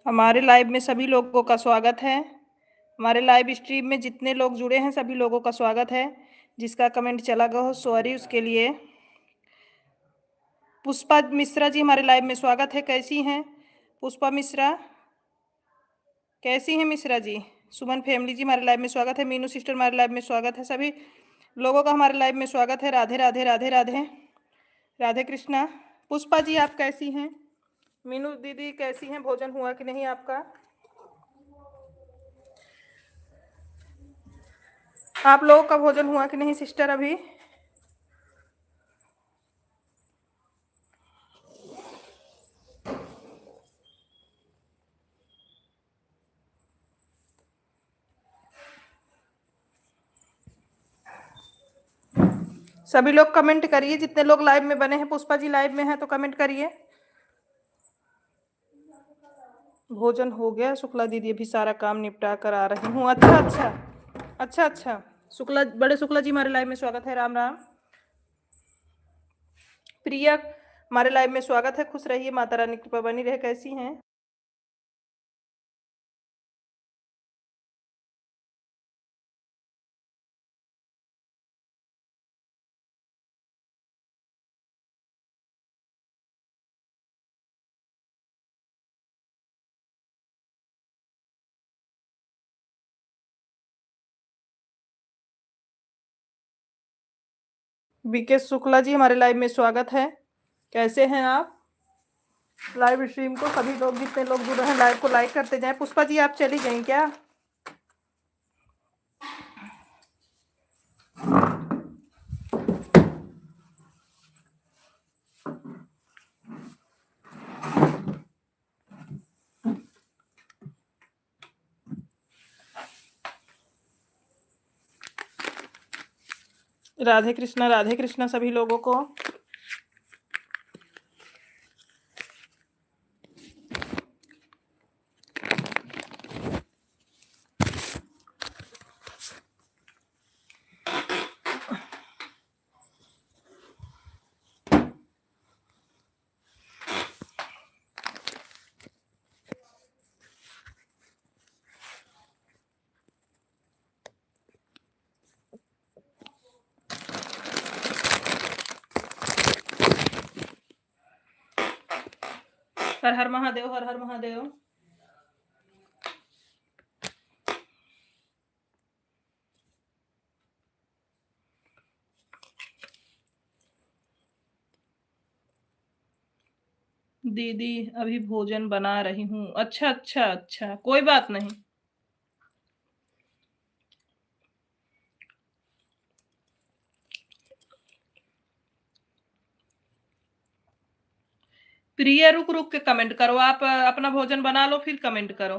हमारे लाइव में सभी लोगों का स्वागत है। हमारे लाइव स्ट्रीम में जितने लोग जुड़े हैं सभी लोगों का स्वागत है। जिसका कमेंट चला गया हो सॉरी उसके लिए। पुष्पा मिश्रा जी हमारे लाइव में स्वागत है। कैसी हैं पुष्पा मिश्रा? कैसी हैं मिश्रा जी? सुमन फैमिली जी हमारे लाइव में स्वागत है। मीनू सिस्टर हमारे लाइव में स्वागत है। सभी लोगों का हमारे लाइव में स्वागत है। राधे राधे राधे राधे राधे कृष्णा। पुष्पा जी आप कैसी हैं? मीनू दीदी कैसी हैं? भोजन हुआ कि नहीं आपका? आप लोगों का भोजन हुआ कि नहीं सिस्टर अभी? सभी लोग कमेंट करिए। जितने लोग लाइव में बने हैं, पुष्पा जी लाइव में हैं तो कमेंट करिए। भोजन हो गया शुक्ला दीदी, अभी सारा काम निपटा कर आ रही हूँ। अच्छा अच्छा अच्छा अच्छा। शुक्ला बड़े शुक्ला जी हमारे लाइव में स्वागत है। राम राम। प्रिया हमारे लाइव में स्वागत है। खुश रहिए, माता रानी की कृपा बनी रहे। कैसी हैं? बीके शुक्ला जी हमारे लाइव में स्वागत है। कैसे हैं आप? लाइव स्ट्रीम को सभी लोग जितने लोग जुड़े हैं लाइव को लाइक करते जाएं। पुष्पा जी आप चली गई क्या? राधे कृष्णा सभी लोगों को। हर हर महादेव, हर हर महादेव। दीदी अभी भोजन बना रही हूँ। अच्छा अच्छा अच्छा, कोई बात नहीं। प्रिय रुक रुक के कमेंट करो। आप अपना भोजन बना लो फिर कमेंट करो।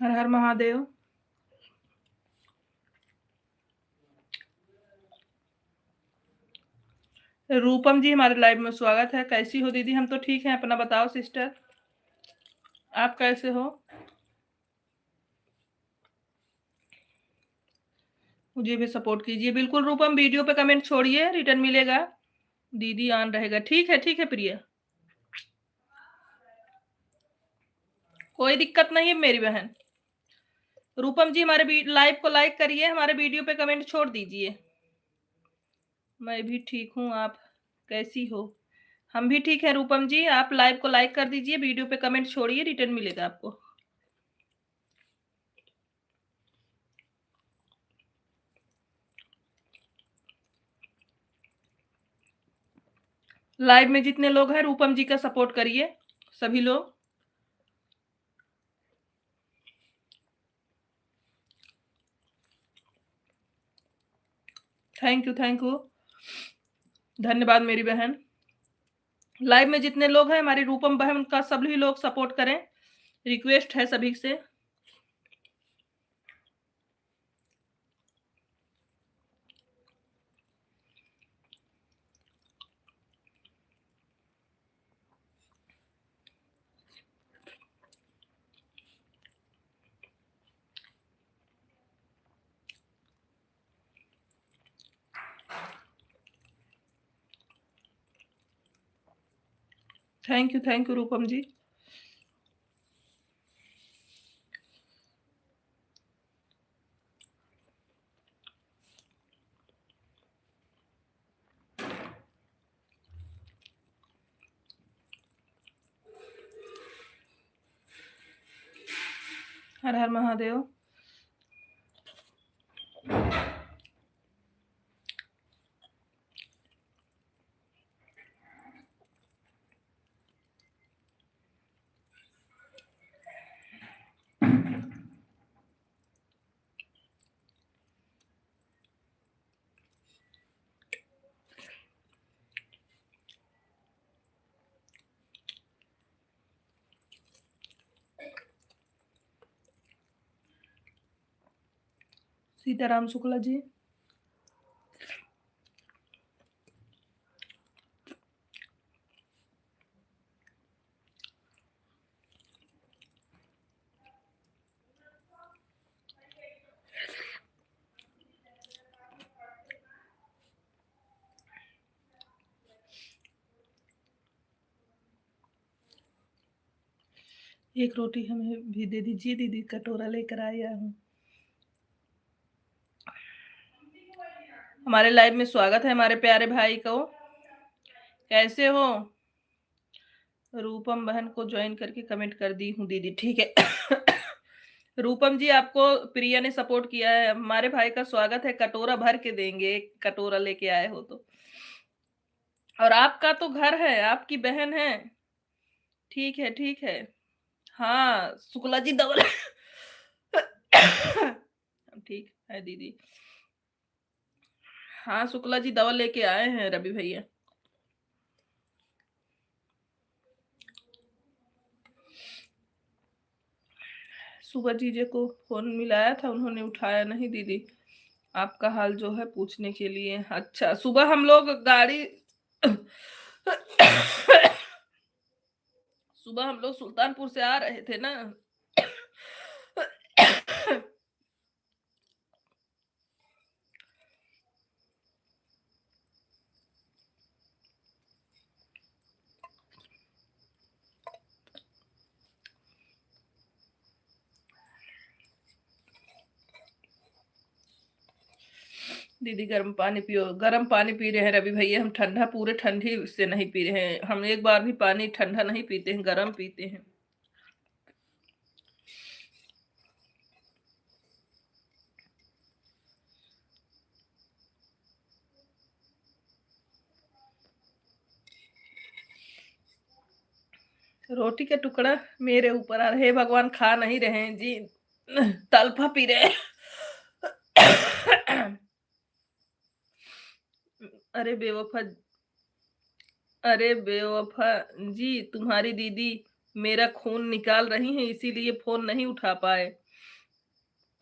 हर हर महादेव। रूपम जी हमारे लाइव में स्वागत है। कैसी हो दीदी? हम तो ठीक हैं, अपना बताओ सिस्टर, आप कैसे हो? मुझे भी सपोर्ट कीजिए। बिल्कुल रूपम, वीडियो पे कमेंट छोड़िए, रिटर्न मिलेगा। दीदी ऑन रहेगा, ठीक है प्रिया, कोई दिक्कत नहीं है मेरी बहन। रूपम जी हमारे लाइव को लाइक करिए, हमारे वीडियो पे कमेंट छोड़ दीजिए। मैं भी ठीक हूँ, आप कैसी हो? हम भी ठीक है रूपम जी, आप लाइव को लाइक कर दीजिए, वीडियो पे कमेंट छोड़िए, रिटर्न मिलेगा आपको। लाइव में जितने लोग हैं रूपम जी का सपोर्ट करिए सभी लोग। थैंक यू, धन्यवाद मेरी बहन। लाइव में जितने लोग हैं हमारी रूपम बहन का सभी लोग सपोर्ट करें, रिक्वेस्ट है सभी से। थैंक यू रूपम जी। हर हर महादेव। सीताराम शुक्ला जी। एक रोटी हमें भी दे दीजिए दीदी, कटोरा लेकर आया हूँ। हमारे लाइव में स्वागत है हमारे प्यारे भाई को। कैसे हो? रूपम बहन को ज्वाइन करके कमेंट कर दी हूँ दीदी, ठीक है। रूपम जी आपको प्रिया ने सपोर्ट किया है, हमारे भाई का स्वागत है, कटोरा भर के देंगे, एक कटोरा लेके आए हो तो। और आपका तो घर है, आपकी बहन है। ठीक है। हाँ शुक्ला जी डबल। ठीक है दीदी। हाँ शुक्ला जी दवा लेके आए हैं रवि भैया। सुबह जीजे को फोन मिलाया था, उन्होंने उठाया नहीं दीदी, आपका हाल जो है पूछने के लिए। अच्छा, सुबह हम लोग गाड़ी सुबह हम लोग सुल्तानपुर से आ रहे थे ना। दीदी गर्म पानी पियो, गर्म पानी पी रहे हैं रवि भैया हम, ठंडा पूरे ठंडी से नहीं पी रहे हैं हम, एक बार भी पानी ठंडा नहीं पीते हैं, गर्म पीते हैं। रोटी के टुकड़ा मेरे ऊपर आ रहे हैं, भगवान खा नहीं रहे हैं जी, तलफा पी रहे हैं। अरे बेवफा, अरे बेवफा जी, तुम्हारी दीदी मेरा खून निकाल रही हैं, इसीलिए फोन नहीं उठा पाए।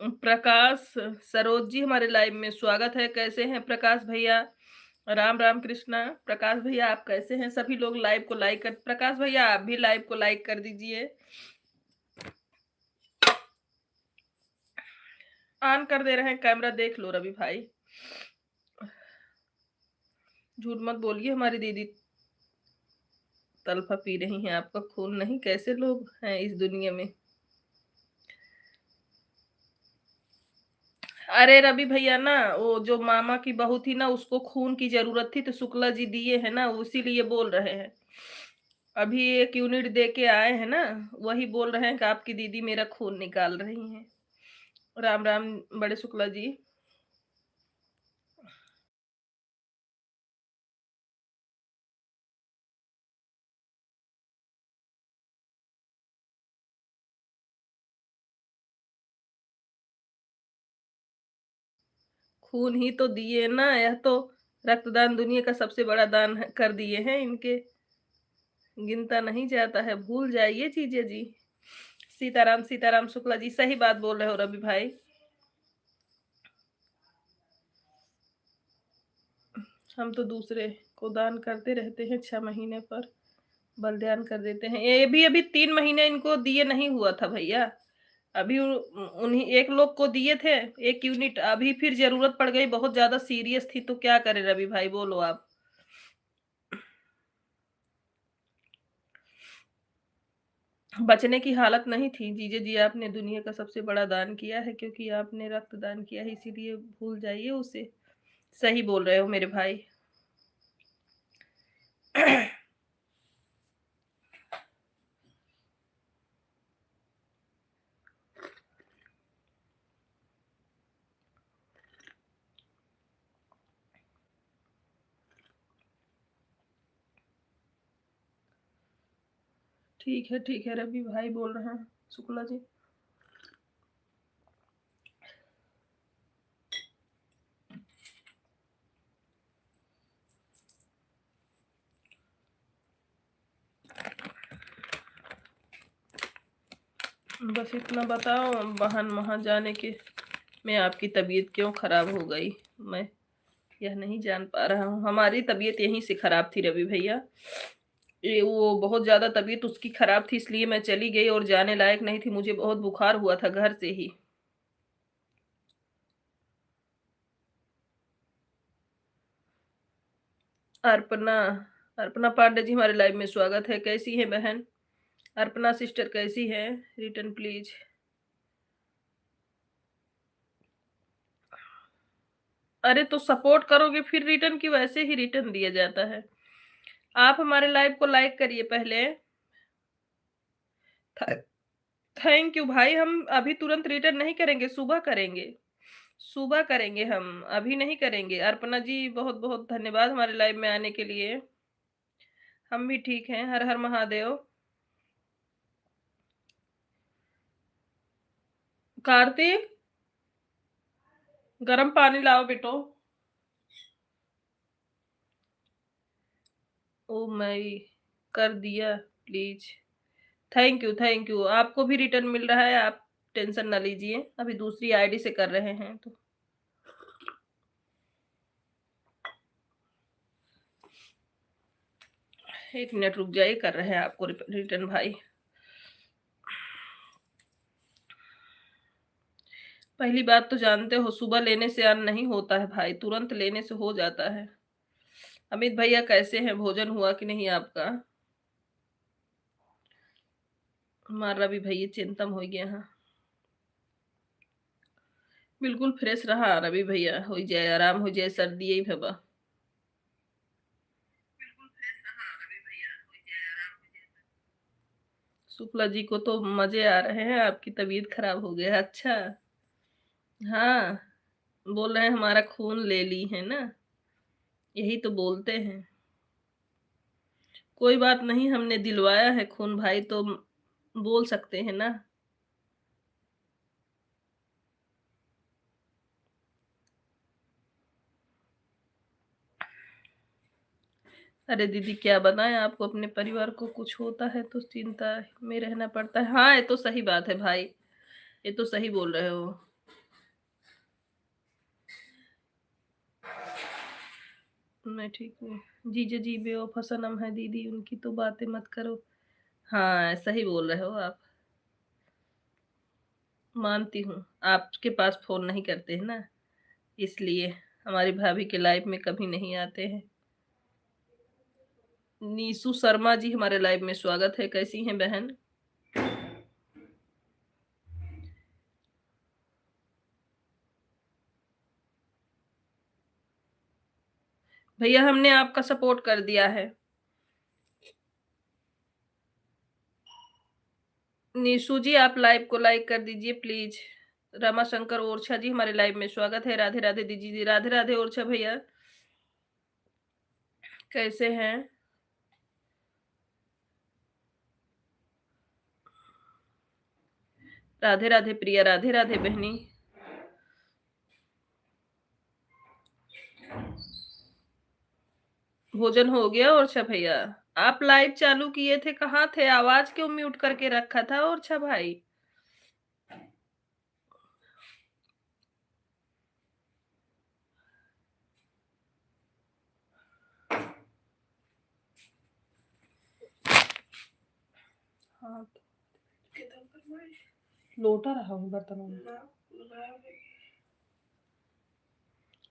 प्रकाश सरोज जी हमारे लाइव में स्वागत है, कैसे हैं प्रकाश भैया? राम राम कृष्णा। प्रकाश भैया आप कैसे हैं? सभी लोग लाइव को लाइक कर, प्रकाश भैया आप भी लाइव को लाइक कर दीजिए। ऑन कर दे रहे हैं कैमरा, देख लो रवि भाई। झूठ मत बोलिए, हमारी दीदी तलफा पी रही हैं आपका खून। नहीं, कैसे लोग हैं इस दुनिया में। अरे रवि भैया ना, वो जो मामा की बहू थी ना, उसको खून की जरूरत थी तो शुक्ला जी दिए है ना, उसीलिए बोल रहे हैं। अभी एक यूनिट दे के आए हैं ना, वही बोल रहे हैं कि आपकी दीदी मेरा खून निकाल रही हैं। राम राम बड़े शुक्ला जी। खून ही तो दिए ना, यह तो रक्तदान दुनिया का सबसे बड़ा दान कर दिए हैं इनके। गिनता नहीं जाता है, भूल जाइए चीजें जी। सीताराम सीताराम शुक्ला जी, सही बात बोल रहे हो रवि भाई। हम तो दूसरे को दान करते रहते हैं, 6 महीने पर बलिदान कर देते हैं। ये भी अभी 3 महीने इनको दिए नहीं हुआ था भैया। अभी उन्हीं एक लोग को दिए थे 1 यूनिट, अभी फिर जरूरत पड़ गई, बहुत ज्यादा सीरियस थी, तो क्या करे रवि भाई, बोलो आप। बचने की हालत नहीं थी जीजे जी, आपने दुनिया का सबसे बड़ा दान किया है, क्योंकि आपने रक्तदान किया है, इसीलिए भूल जाइए उसे। सही बोल रहे हो मेरे भाई। ठीक है रवि भाई बोल रहे हैं शुक्ला जी। बस इतना बताओ, बहन वहां जाने के में आपकी तबीयत क्यों खराब हो गई। मैं यह नहीं जान पा रहा हूँ। हमारी तबीयत यहीं से खराब थी रवि भैया। ये वो बहुत ज्यादा तबीयत उसकी खराब थी, इसलिए मैं चली गई और जाने लायक नहीं थी, मुझे बहुत बुखार हुआ था घर से ही। अर्पणा, अर्पणा पांडे जी हमारे लाइव में स्वागत है। कैसी है बहन अर्पणा सिस्टर, कैसी है? Return please. अरे तो सपोर्ट करोगे फिर रिटर्न की, वैसे ही रिटर्न दिया जाता है। आप हमारे लाइव को लाइक करिए पहले। थैंक यू भाई, हम अभी तुरंत रिटर्न नहीं करेंगे, सुबह करेंगे। सुबह करेंगे हम, अभी नहीं करेंगे। अर्पणा जी बहुत बहुत धन्यवाद हमारे लाइव में आने के लिए। हम भी ठीक हैं, हर हर महादेव। कार्तिक, गर्म पानी लाओ बेटो। ओ मई, कर दिया प्लीज। थैंक यू, आपको भी रिटर्न मिल रहा है, आप टेंशन ना लीजिए। अभी दूसरी आईडी से कर रहे हैं तो। 1 मिनट रुक जाइए, कर रहे हैं आपको रिटर्न भाई। पहली बात तो जानते हो, सुबह लेने से अन्न नहीं होता है भाई, तुरंत लेने से हो जाता है। अमित भैया कैसे हैं, भोजन हुआ कि नहीं आपका? हमारा भी भैया चिंतम हो गया है। बिल्कुल फ्रेश रहा रवि भैया, हो जाए आराम, हो जाए सर्दी यही भबा। शुक्ला जी को तो मजे आ रहे हैं, आपकी तबीयत खराब हो गया है। अच्छा। हाँ, बोल रहे हैं हमारा खून ले ली है ना, यही तो बोलते हैं। कोई बात नहीं, हमने दिलवाया है खून भाई, तो बोल सकते हैं ना। अरे दीदी क्या बताएं आपको, अपने परिवार को कुछ होता है तो चिंता में रहना पड़ता है। हाँ, ये तो सही बात है भाई, ये तो सही बोल रहे हो। मैं ठीक हूँ। जीजा जी बेवफा सनम है दीदी, उनकी तो बातें मत करो। हाँ, सही बोल रहे हो आप। मानती हूँ, आपके पास फ़ोन नहीं करते हैं ना, इसलिए हमारी भाभी के लाइव में कभी नहीं आते हैं। नीसू शर्मा जी हमारे लाइव में स्वागत है, कैसी हैं बहन? भैया हमने आपका सपोर्ट कर दिया है। नीशू जी आप लाइव को लाइक कर दीजिए प्लीज। रमाशंकर ओरछा जी हमारे लाइव में स्वागत है। राधे राधे दीजिए। राधे राधे ओरछा भैया, कैसे हैं? राधे राधे प्रिया, राधे राधे बहनी। भोजन हो गया ओरछा भैया? आप लाइव चालू किए थे, कहाँ थे? आवाज क्यों म्यूट करके रखा था ओरछा भाई? हाँ लोटा रहा हूँ बर्तनों में।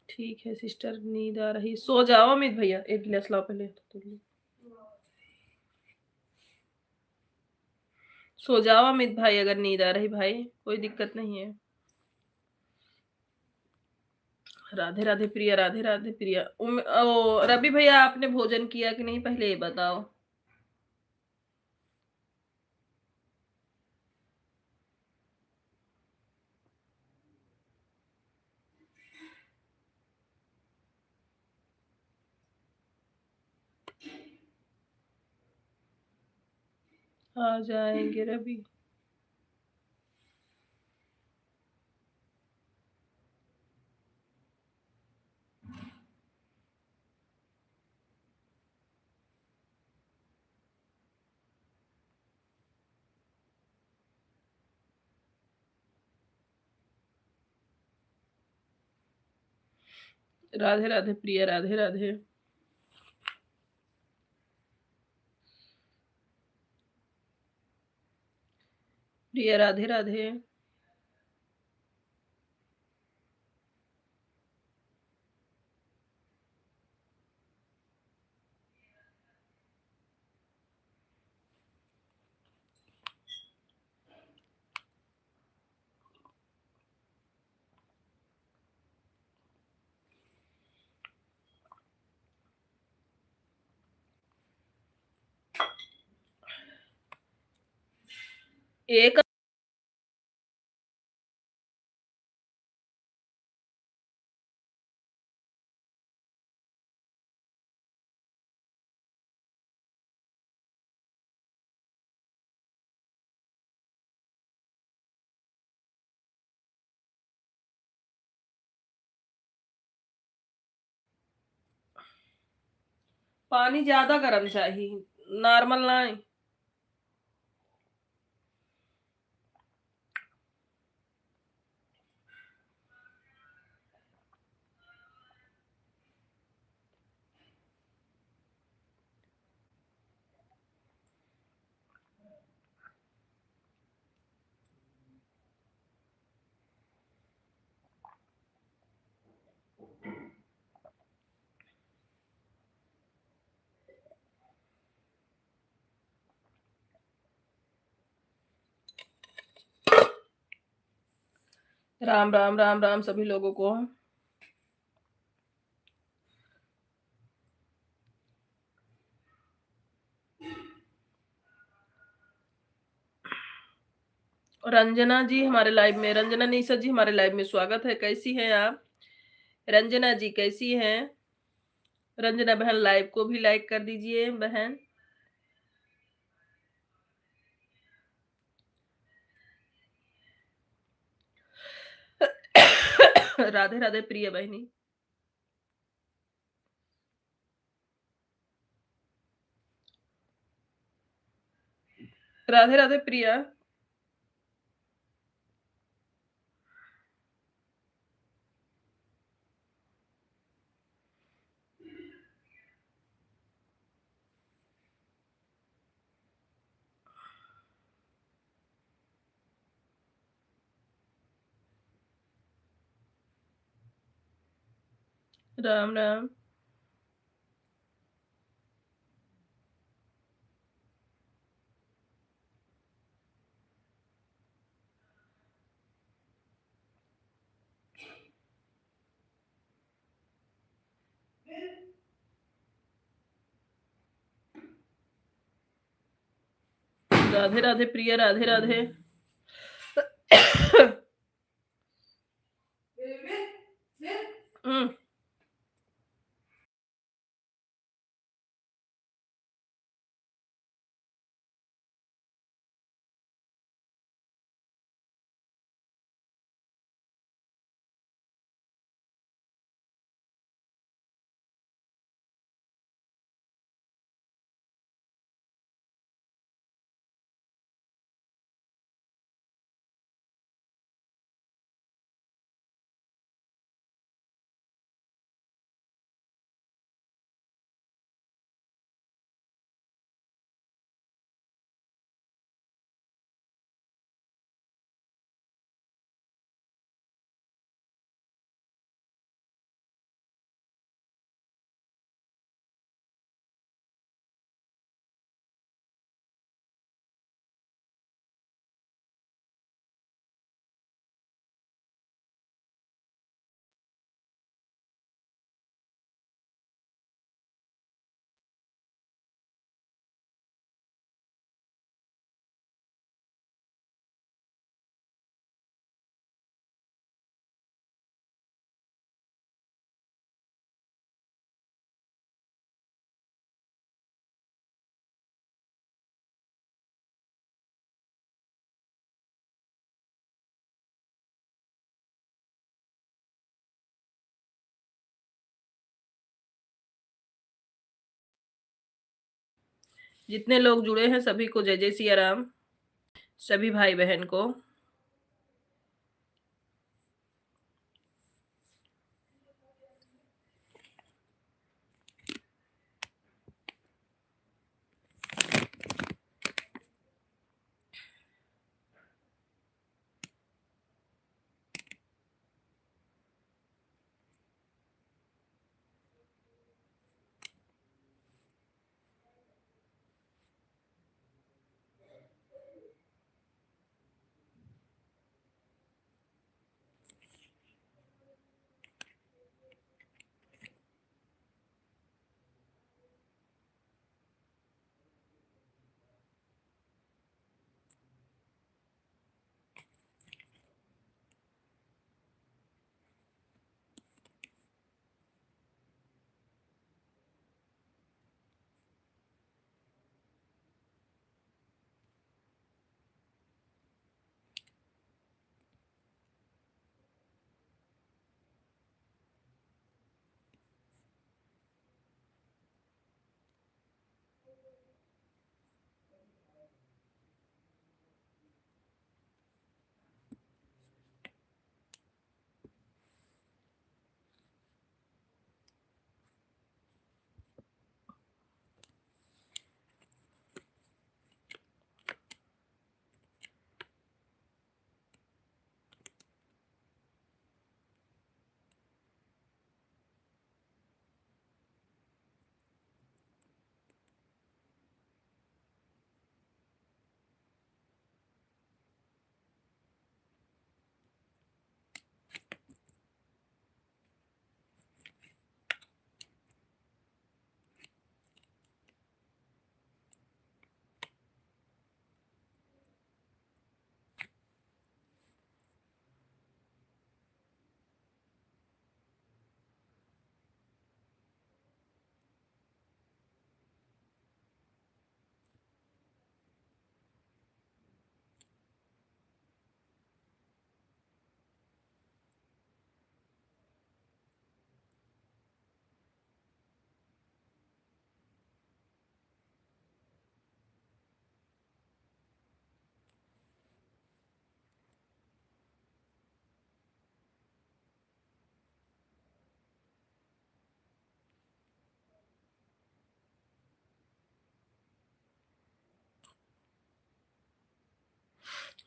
ठीक है सिस्टर, नींद आ रही, सो जाओ अमित भैया। एक गिलास लाओ पहले तो सो जाओ अमित भाई, अगर नींद आ रही भाई कोई दिक्कत नहीं है। राधे राधे प्रिया, राधे राधे प्रिया। रवि भैया आपने भोजन किया कि नहीं पहले ये बताओ। आ जाएंगे रवि। राधे राधे प्रिया, राधे राधे। प्रिया राधे राधे। एक पानी ज्यादा गर्म चाहिए, नॉर्मल ना। राम राम राम राम सभी लोगों को। रंजना जी हमारे लाइव में, रंजना निशा जी हमारे लाइव में स्वागत है, कैसी हैं आप? रंजना जी कैसी हैं? रंजना बहन लाइव को भी लाइक कर दीजिए बहन। राधे राधे प्रिय बहनी। राधे राधे प्रिया। राम राम। राधे राधे प्रिया, राधे राधे। हम्म। जितने लोग जुड़े हैं सभी को जय जय सिया राम। सभी भाई बहन को।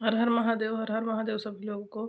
हर हर महादेव, हर हर महादेव सभी लोगों को।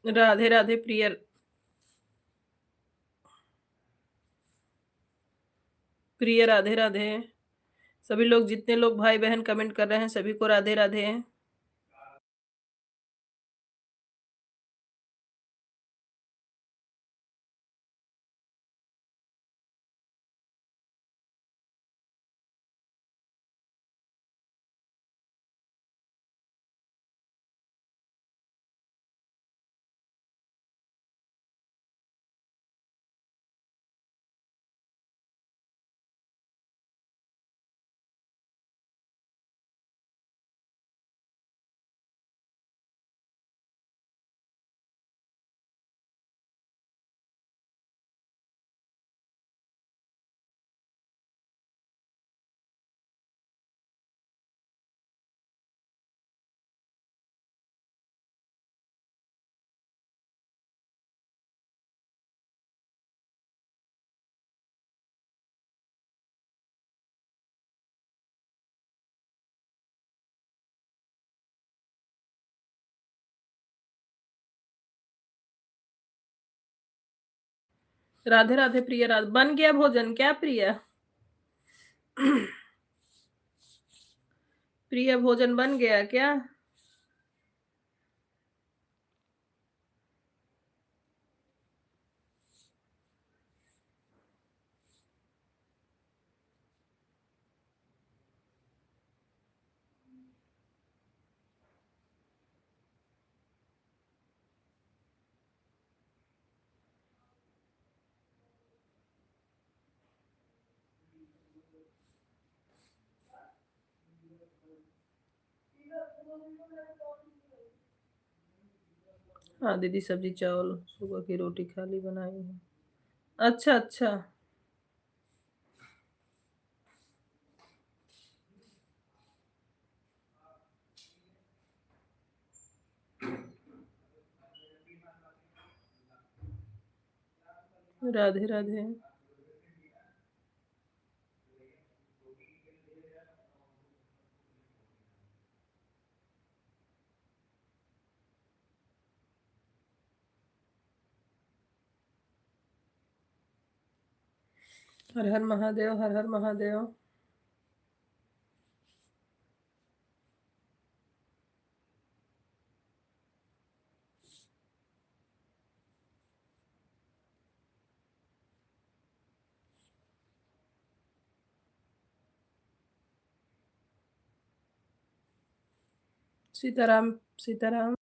राधे राधे प्रिय। प्रिय राधे राधे। सभी लोग, जितने लोग भाई बहन कमेंट कर रहे हैं, सभी को राधे राधे। राधे राधे प्रिय। राधे बन गया भोजन क्या प्रिय? प्रिय भोजन बन गया क्या? हाँ दीदी, सब्जी चावल सुबह की रोटी खाली बनाई है। अच्छा अच्छा। राधे राधे। हर हर महादेव, हर हर महादेव। सीताराम। सीताराम।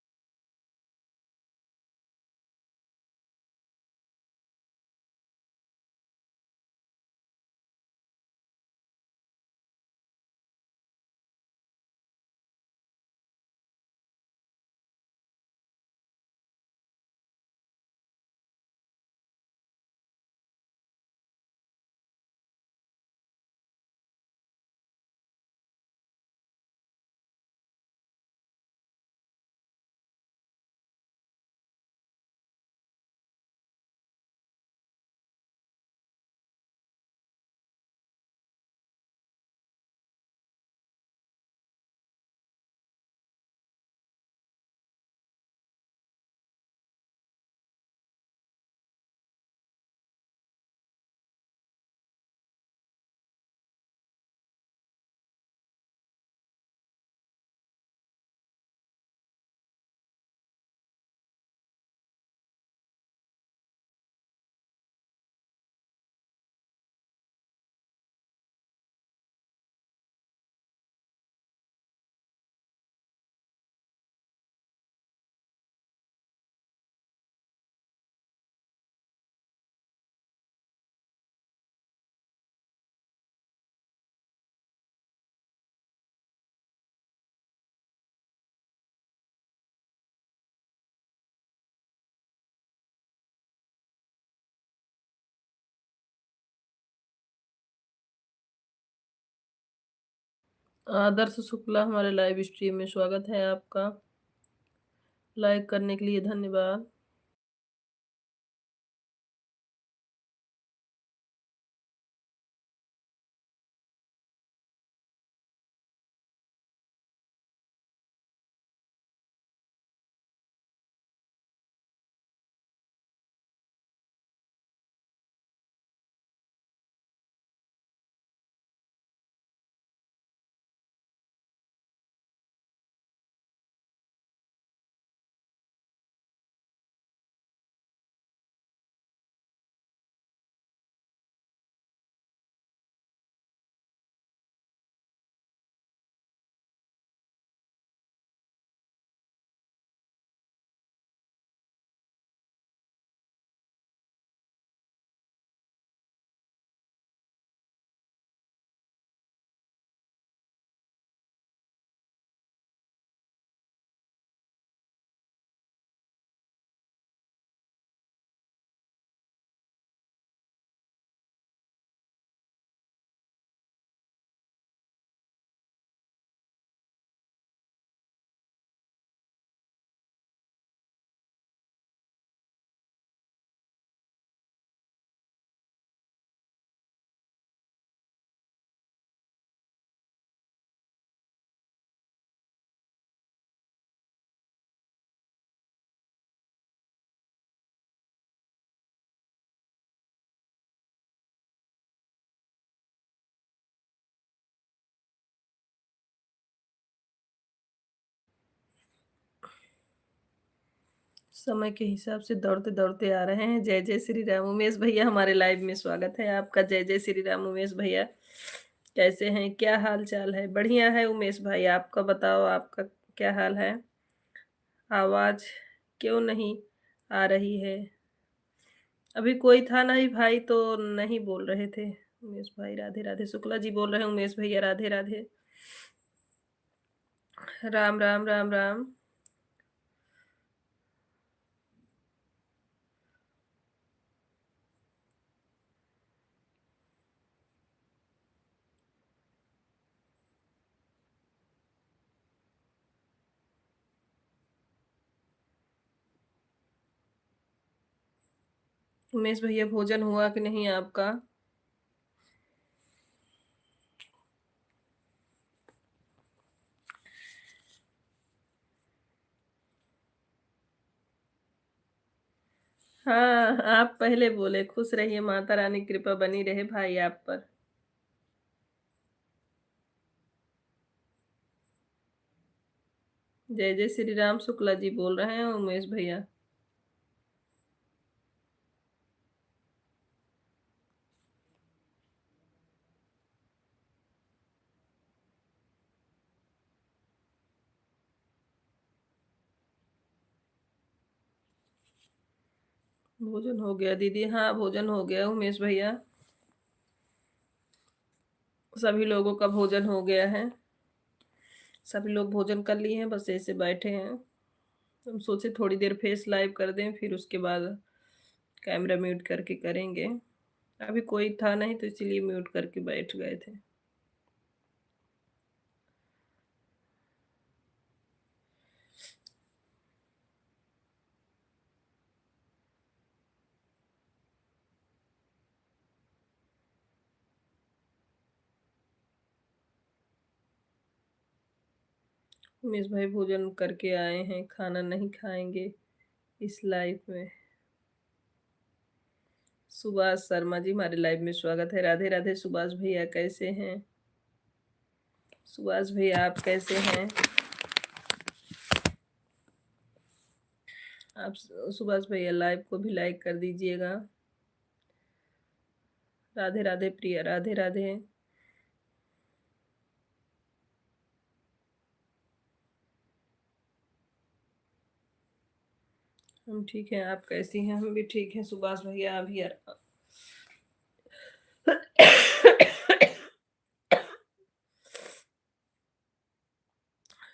आदर्श शुक्ला, हमारे लाइव स्ट्रीम में स्वागत है आपका। लाइक करने के लिए धन्यवाद। समय के हिसाब से दौड़ते-दौड़ते आ रहे हैं। जय जय श्री राम। उमेश भैया हमारे लाइव में स्वागत है आपका। जय जय श्री राम उमेश भैया। कैसे हैं? क्या हाल-चाल है? बढ़िया है उमेश भाई, आपका बताओ आपका क्या हाल है? आवाज़ क्यों नहीं आ रही है? अभी कोई था नहीं भाई तो नहीं बोल रहे थे। उमेश भाई राधे-राधे। शुक्ला जी बोल रहे हैं उमेश भैया राधे-राधे। राम, राम, राम, राम। उमेश भैया भोजन हुआ कि नहीं आपका? हाँ, आप पहले बोले, खुश रहिए, माता रानी की कृपा बनी रहे भाई आप पर। जय जय श्री राम शुक्ला जी बोल रहे हैं उमेश भैया। भोजन हो गया दीदी? हाँ, भोजन हो गया उमेश भैया। सभी लोगों का भोजन हो गया है। सभी लोग भोजन कर लिए हैं, बस ऐसे बैठे हैं। हम सोचे थोड़ी देर फेस लाइव कर दें, फिर उसके बाद कैमरा म्यूट करके करेंगे। अभी कोई था नहीं तो इसीलिए म्यूट करके बैठ गए थे। उमेश भाई भोजन करके आए हैं, खाना नहीं खाएंगे इस लाइव में। सुभाष शर्मा जी हमारे लाइव में स्वागत है। राधे राधे सुभाष भैया, कैसे हैं? सुभाष भैया आप कैसे हैं? आप सुभाष भैया लाइव को भी लाइक कर दीजिएगा। राधे राधे प्रिया, राधे राधे। हम ठीक हैं, आप कैसी हैं? हम भी ठीक हैं सुभाष भैया। अभी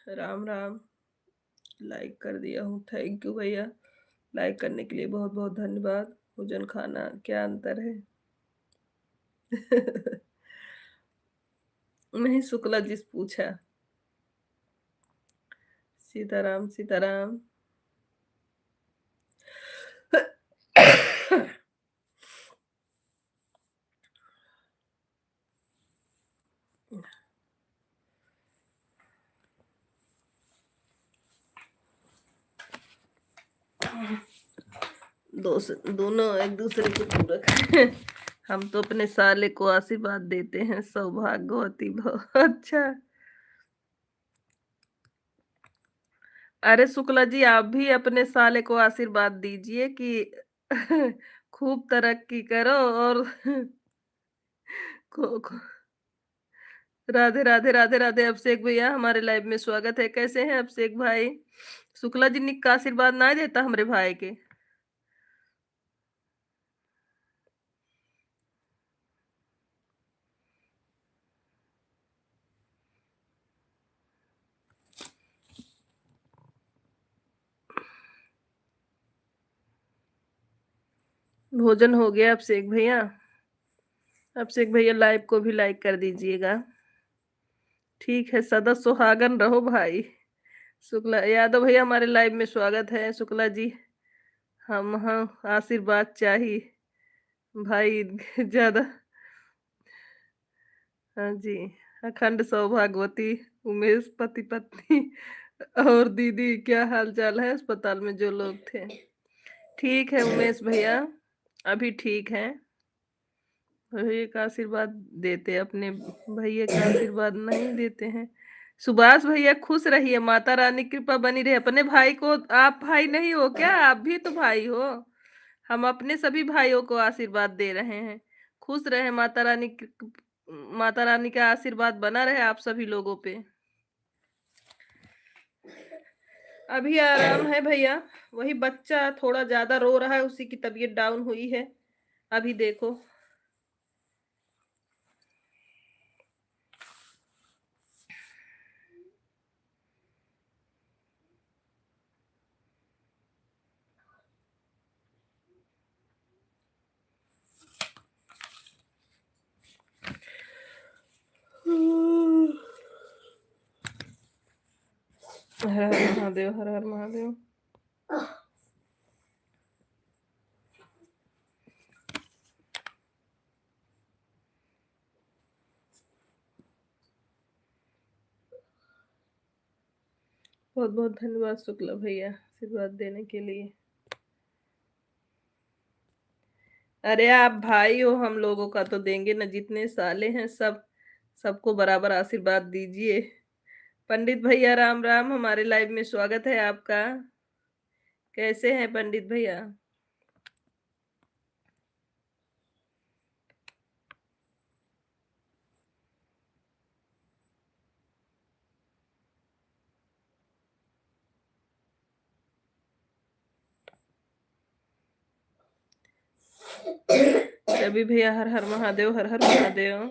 राम राम। लाइक कर दिया हूँ, थैंक यू भैया। लाइक करने के लिए बहुत बहुत धन्यवाद। भोजन खाना क्या अंतर है? नहीं, शुक्ला जी से पूछा। सीताराम सीताराम। दोनों एक दूसरे के पूरक हैं। हम तो अपने साले को आशीर्वाद देते हैं, सौभाग्यवती भव। अच्छा। अरे शुक्ला जी आप भी अपने साले को आशीर्वाद दीजिए कि खूब तरक्की करो और खो राधे राधे राधे राधे। अभिषेक भैया हमारे लाइव में स्वागत है। कैसे हैं अभिषेक भाई? शुक्ला जी निक का आशीर्वाद ना देता हमरे भाई के। भोजन हो गया अभिषेक भैया? अभिषेक भैया लाइव को भी लाइक कर दीजिएगा। ठीक है, सदा सुहागन रहो भाई। शुक्ला यादव भैया हमारे लाइव में स्वागत है। शुक्ला जी हम आशीर्वाद चाहिए भाई ज्यादा। हाँ जी। अखंड सौभाग्यवती उमेश पति पत्नी और दीदी क्या हाल चाल है अस्पताल में जो लोग थे? ठीक है उमेश भैया, अभी ठीक है। भैया का आशीर्वाद देते, अपने भैया का आशीर्वाद नहीं देते हैं। सुभाष भैया खुश रहिए, माता रानी की कृपा बनी रहे। अपने भाई को आप भाई नहीं हो क्या? आप भी तो भाई हो। हम अपने सभी भाइयों को आशीर्वाद दे रहे हैं। खुश रहे, माता रानी का आशीर्वाद बना रहे आप सभी लोगों पे। अभी आराम है भैया, वही बच्चा थोड़ा ज्यादा रो रहा है, उसी की तबीयत डाउन हुई है। अभी देखो हर हर महादेव, हर हर महादेव। बहुत बहुत धन्यवाद शुक्ला भैया आशीर्वाद देने के लिए। अरे आप भाई हो, हम लोगों का तो देंगे ना, जितने साले हैं सबको बराबर आशीर्वाद दीजिए। पंडित भैया राम राम, हमारे लाइव में स्वागत है आपका। कैसे हैं पंडित भैया? रवि भैया हर हर महादेव, हर हर महादेव।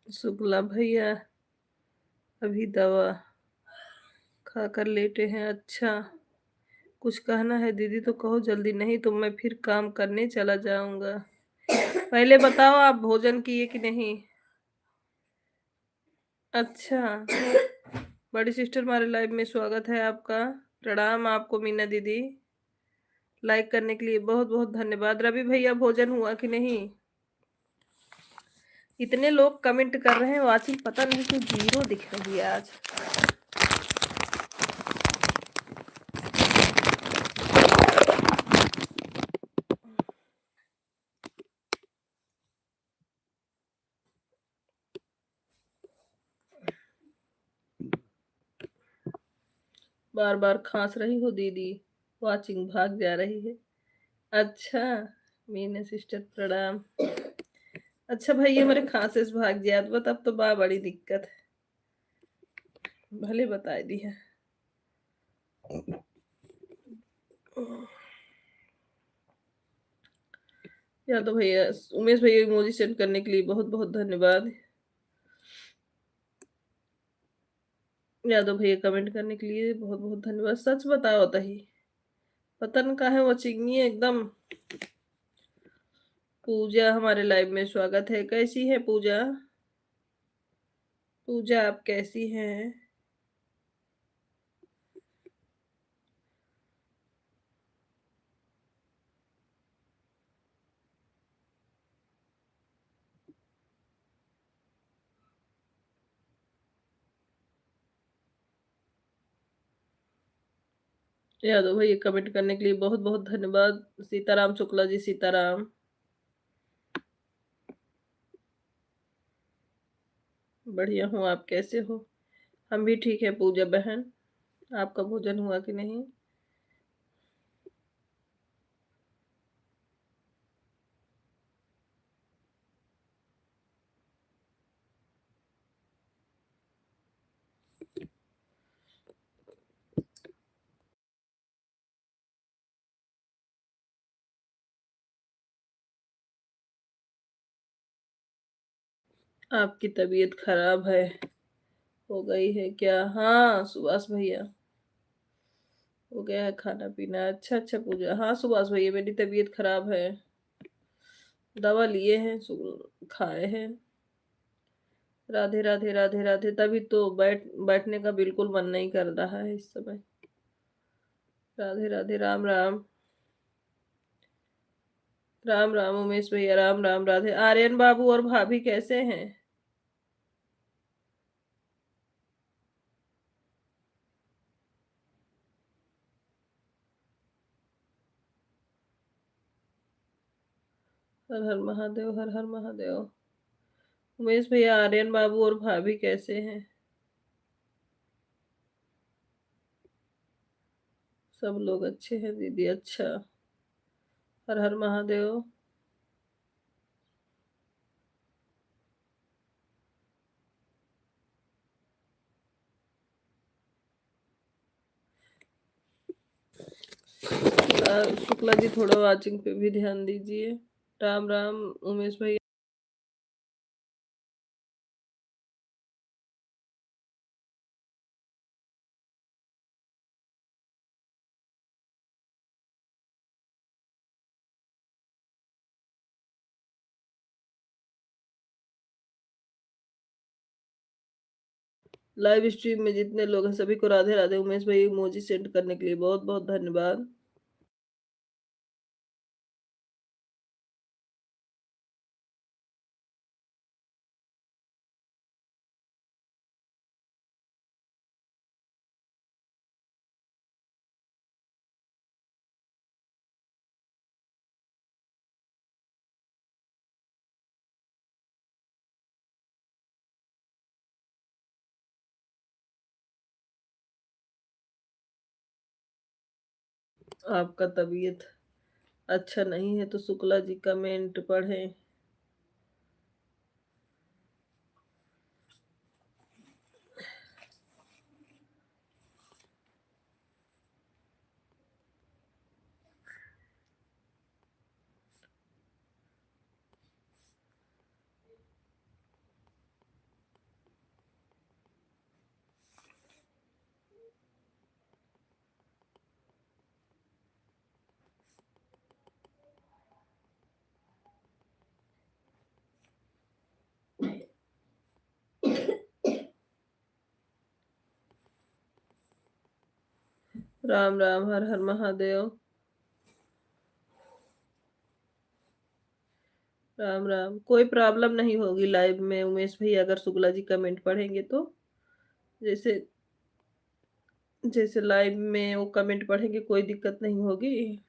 शुक्ला भैया अभी दवा खाकर लेटे हैं। अच्छा, कुछ कहना है दीदी तो कहो जल्दी, नहीं तो मैं फिर काम करने चला जाऊंगा। पहले बताओ आप भोजन किए कि नहीं? अच्छा, बड़ी सिस्टर हमारे लाइव में स्वागत है आपका। प्रणाम आपको मीना दीदी। लाइक करने के लिए बहुत बहुत धन्यवाद। रवि भैया भोजन हुआ कि नहीं? इतने लोग कमेंट कर रहे हैं, वाचिंग पता नहीं क्यों जीरो दिख रही है आज। बार बार खांस रही हो दीदी, वाचिंग भाग जा रही है। अच्छा, मीना सिस्टर प्रणाम। अच्छा भैया मेरे खांसे से भाग गया तो तब तो बड़ी दिक्कत है। भले बता दी है। या तो भैया उमेश भैया इमोजी सेंड करने के लिए बहुत बहुत धन्यवाद। यादव भैया कमेंट करने के लिए बहुत बहुत धन्यवाद। सच बताओ तही पतन का है वो चिंगी एकदम। पूजा हमारे लाइव में स्वागत है। कैसी है पूजा? पूजा आप कैसी हैं? यादव भैया कमेंट करने के लिए बहुत बहुत धन्यवाद। सीताराम शुक्ला जी, सीताराम। बढ़िया हूँ, आप कैसे हो? हम भी ठीक है पूजा बहन। आपका भोजन हुआ कि नहीं? आपकी तबीयत खराब है, हो गई है क्या? हाँ सुभाष भैया, हो गया है खाना पीना। अच्छा अच्छा पूजा, हाँ सुभाष भैया मेरी तबीयत खराब है, दवा लिए हैं, खाए हैं। राधे राधे राधे राधे। तभी तो बैठने का बिल्कुल मन नहीं कर रहा है इस समय। राधे राधे, राम राम। राम राम उमेश भैया, राम राम। राधे। आर्यन बाबू और भाभी कैसे हैं? हर हर महादेव, हर हर महादेव। उमेश भैया, आर्यन बाबू और भाभी कैसे हैं? सब लोग अच्छे हैं दीदी। अच्छा, हर हर महादेव। शुक्ला जी, थोड़ा वाचिंग पे भी ध्यान दीजिए। राम राम उमेश भैया। लाइव स्ट्रीम में जितने लोग हैं सभी को राधे राधे। उमेश भाई इमोजी सेंड करने के लिए बहुत बहुत धन्यवाद। आपका तबीयत अच्छा नहीं है तो शुक्ला जी कमेंट पढ़ें। राम राम, हर हर महादेव। राम राम। कोई प्रॉब्लम नहीं होगी लाइव में उमेश भैया, अगर शुक्ला जी कमेंट पढ़ेंगे तो। जैसे जैसे लाइव में वो कमेंट पढ़ेंगे, कोई दिक्कत नहीं होगी।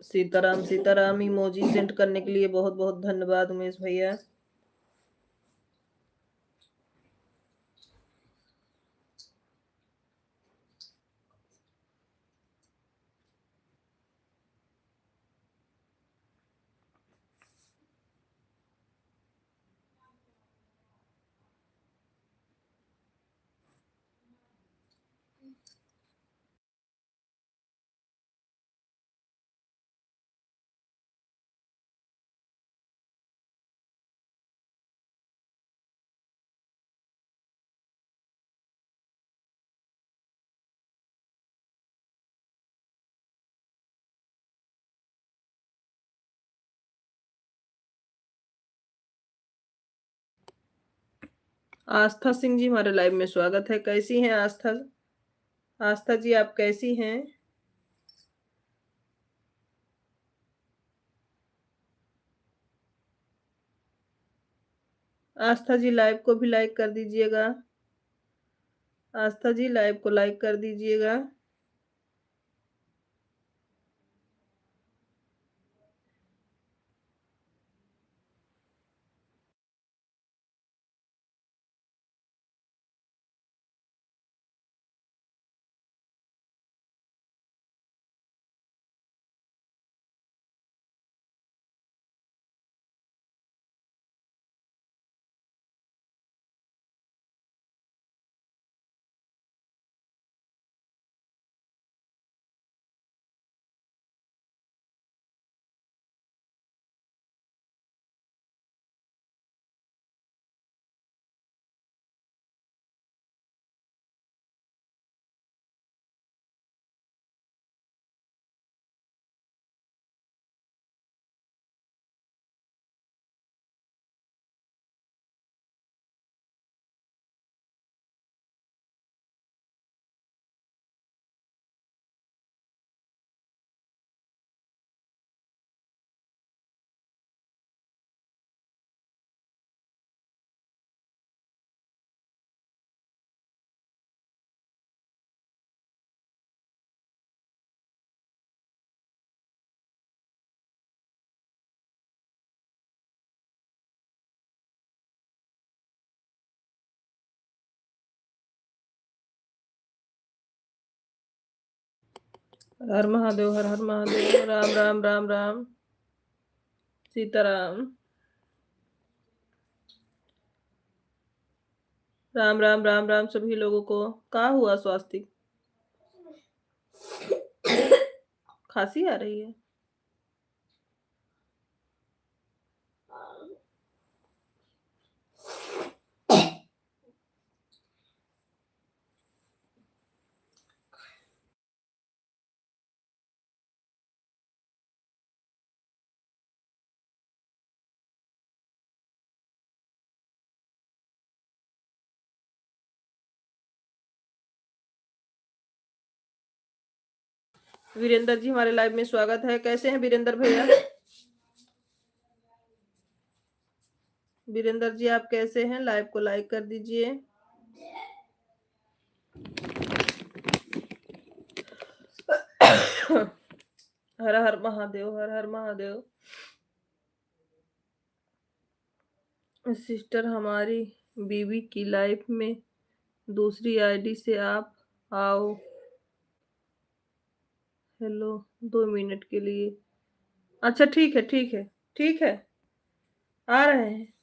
सीताराम सीताराम इमोजी सेंड करने के लिए बहुत बहुत धन्यवाद उमेश भैया। आस्था सिंह जी, हमारे लाइव में स्वागत है। कैसी हैं आस्था? आस्था जी, आप कैसी हैं? आस्था जी, लाइव को भी लाइक कर दीजिएगा। आस्था जी लाइव को लाइक कर दीजिएगा। हर हर महादेव, हर हर महादेव, राम राम राम राम, सीताराम, राम राम राम राम सभी लोगों को। क्या हुआ स्वास्तिक? खांसी आ रही है? वीरेंद्र जी हमारे लाइव में स्वागत है। कैसे हैं वीरेंद्र भैया? वीरेंद्र जी आप कैसे हैं? लाइव को लाइक कर दीजिए। हर हर महादेव, हर हर महादेव। सिस्टर हमारी बीवी की लाइफ में दूसरी आईडी से आप आओ। हेलो, 2 मिनट के लिए। अच्छा ठीक है, ठीक है, ठीक है, आ रहे हैं।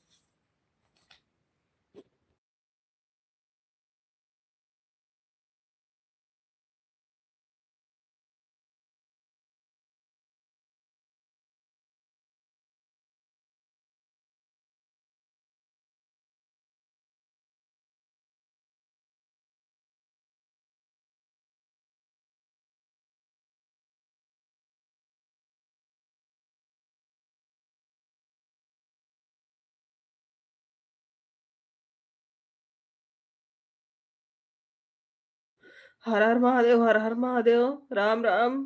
हर हर महादेव, हर हर महादेव, राम राम।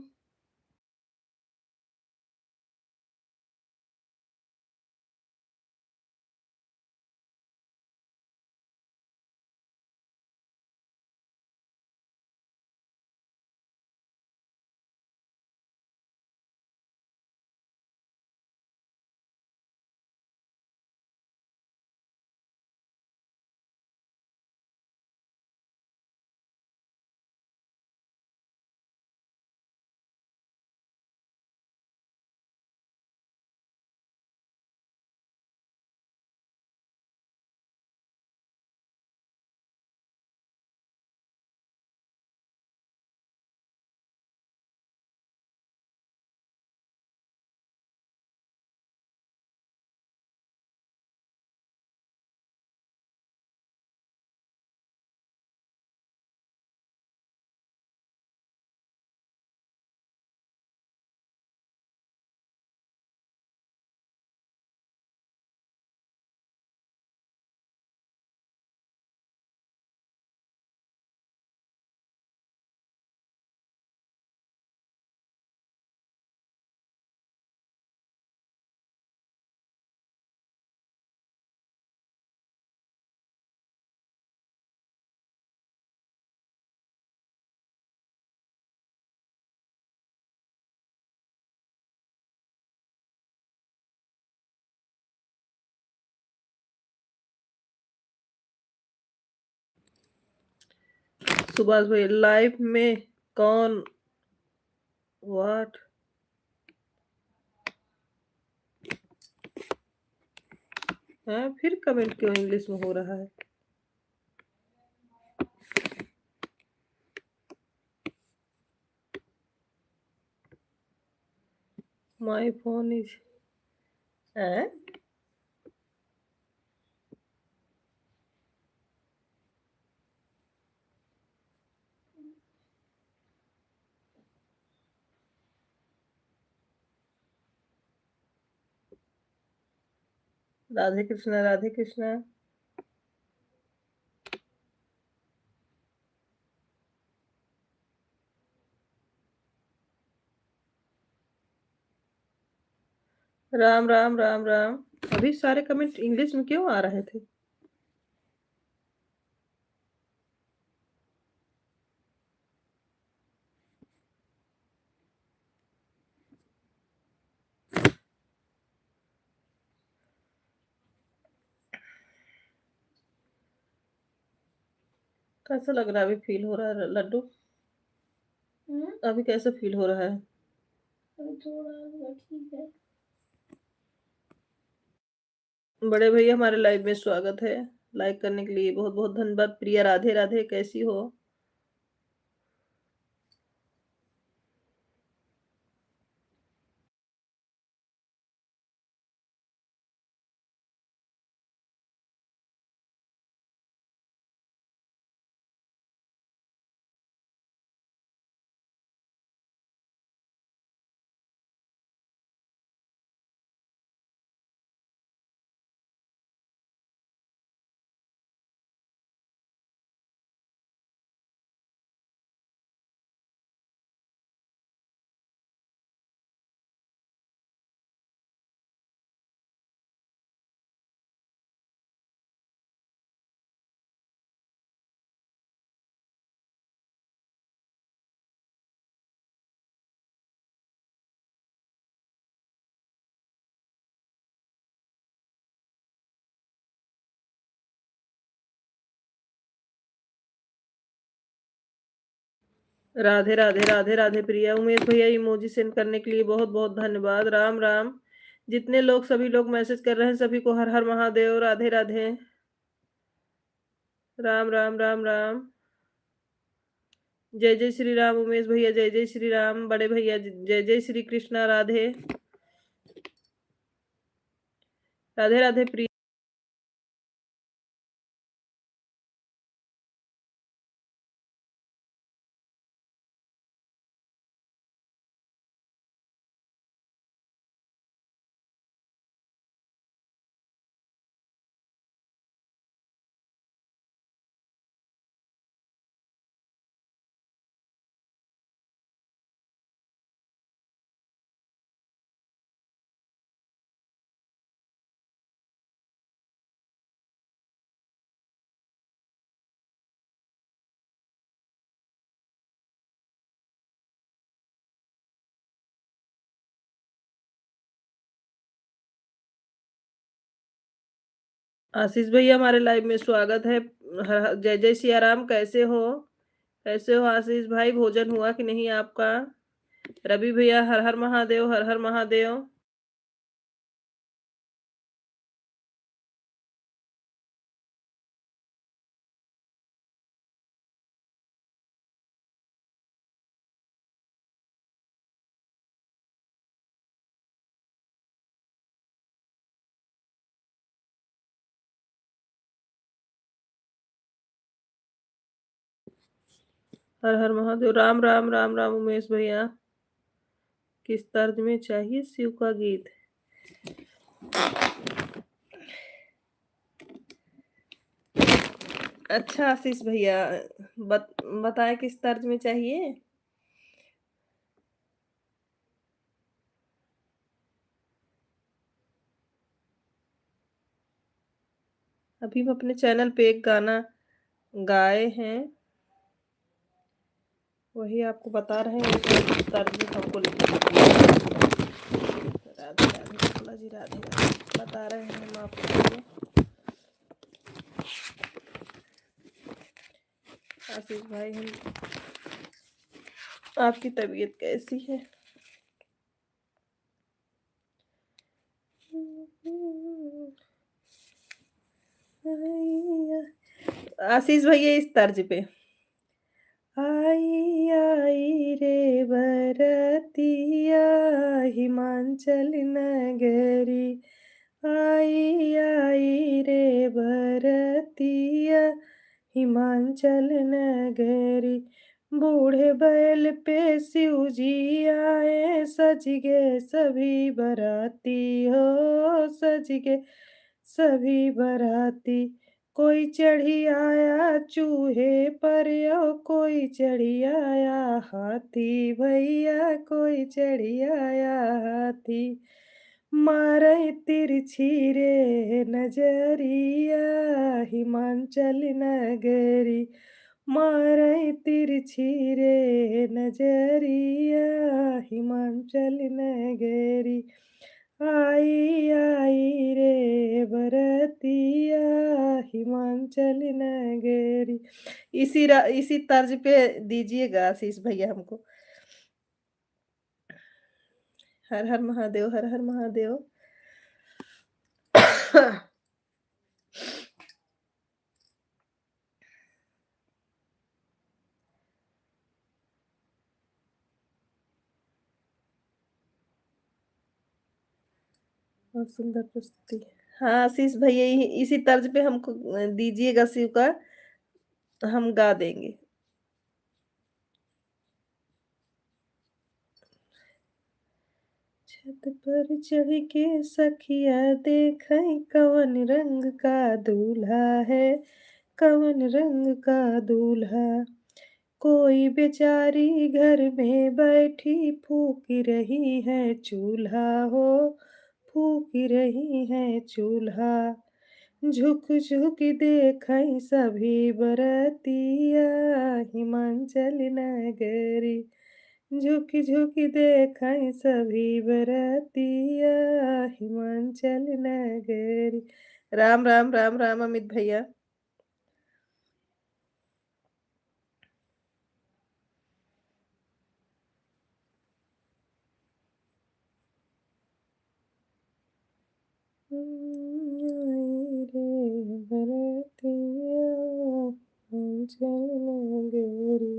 सुभाष भाई लाइफ में कौन व्हाट है, फिर कमेंट क्यों इंग्लिश में हो रहा है? माय फोन इज है। राधे कृष्णा राधे कृष्णा। राम राम राम राम। अभी सारे कमेंट इंग्लिश में क्यों आ रहे थे? कैसा लग रहा है? अभी फील हो रहा है लड्डू? अभी कैसा फील हो रहा है? थोड़ा ठीक है। बड़े भैया हमारे लाइव में स्वागत है। लाइक करने के लिए बहुत बहुत धन्यवाद। प्रिया राधे राधे, कैसी हो? राधे राधे राधे राधे प्रिया। उमेश भैया इमोजी सेंड करने के लिए बहुत बहुत धन्यवाद। राम राम। जितने लोग सभी लोग मैसेज कर रहे हैं सभी को हर हर महादेव, राधे राधे। राम राम राम राम। जय जय श्री राम उमेश भैया, जय जय श्री राम। बड़े भैया जय जय श्री कृष्णा, राधे राधे राधे प्रिया। आशीष भैया हमारे लाइव में स्वागत है। जय जय सिया राम, कैसे हो? कैसे हो आशीष भाई? भोजन हुआ कि नहीं आपका? रवि भैया हर हर महादेव, हर हर महादेव। हर हर महादेव। राम राम राम राम उमेश भैया। किस तर्ज में चाहिए शिव का गीत? अच्छा आशीष भैया, बताएं किस तर्ज में चाहिए? अभी हम अपने चैनल पे एक गाना गाए हैं, वही आपको बता रहे हैं किस तर्ज में हमको राधे राधे कमला जी, राधे राधे बता रहे हैं हम आपको। आशीष भाई हम आपकी तबीयत कैसी है? आशीष भैया इस तर्ज पे। आई आई रे बरतिया हिमाचल नगरी, आई आई रे बरतिया हिमाचल नगरी, बूढ़े बैल पे शिव जी आए सज गए सभी बराती हो, सज गए सभी बराती। कोई चढ़ी आया चूहे पर ओ कोई चढ़ी आया हाथी भैया, कोई चढ़ी आया हाथी। मारे तिरछी रे नजरिया हिमाचल नगरी, मारे तिरछी रे नजरिया हिमाचल नगरी, आई आई रे बरतिया हिमाचल नगरी। इसी तर्ज पे दीजिएगा आशीष भैया हमको। हर हर महादेव, हर हर महादेव। बहुत सुंदर प्रस्तुति। हाँ आशीष भैया इसी तर्ज पे हमको दीजिएगा शिव का, हम गा देंगे। छत पर चढ़ के सखिया देखई कवन रंग का दूल्हा है, कवन रंग का दूल्हा। कोई बेचारी घर में बैठी फूक रही है चूल्हा हो, फूक रही है चूल्हा। झुक झुक देखई सभी बरतिया हिमाचल नगरी, झुक झुक देखई सभी बरतिया हिमाचल नगरी। राम राम राम राम अमित भैया। आई रे बरतिया हिमाचल नगरी,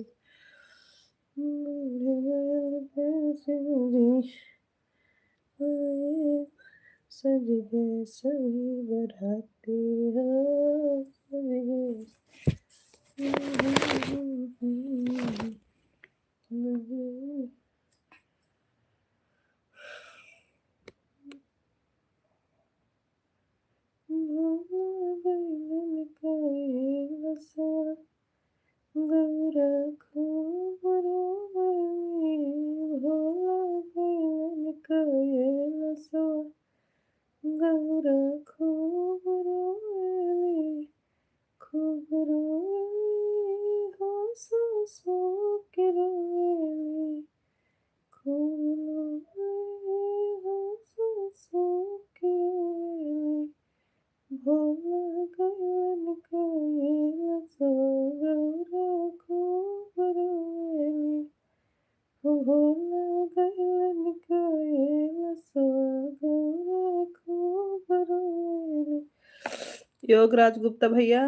सज गए सभी बराती हो, सज गए। गौरा खोबरा भोला गैलन कोयल सो, गौरा खोबरा खोबरा हो सो सो के रोए, खोबरा हो सो सो के रोए, भोला गैलन कोयल सो, गौरा खोबरा भोला गैलन कोयल सो, गौरा खोबरा। योगराज गुप्ता भैया,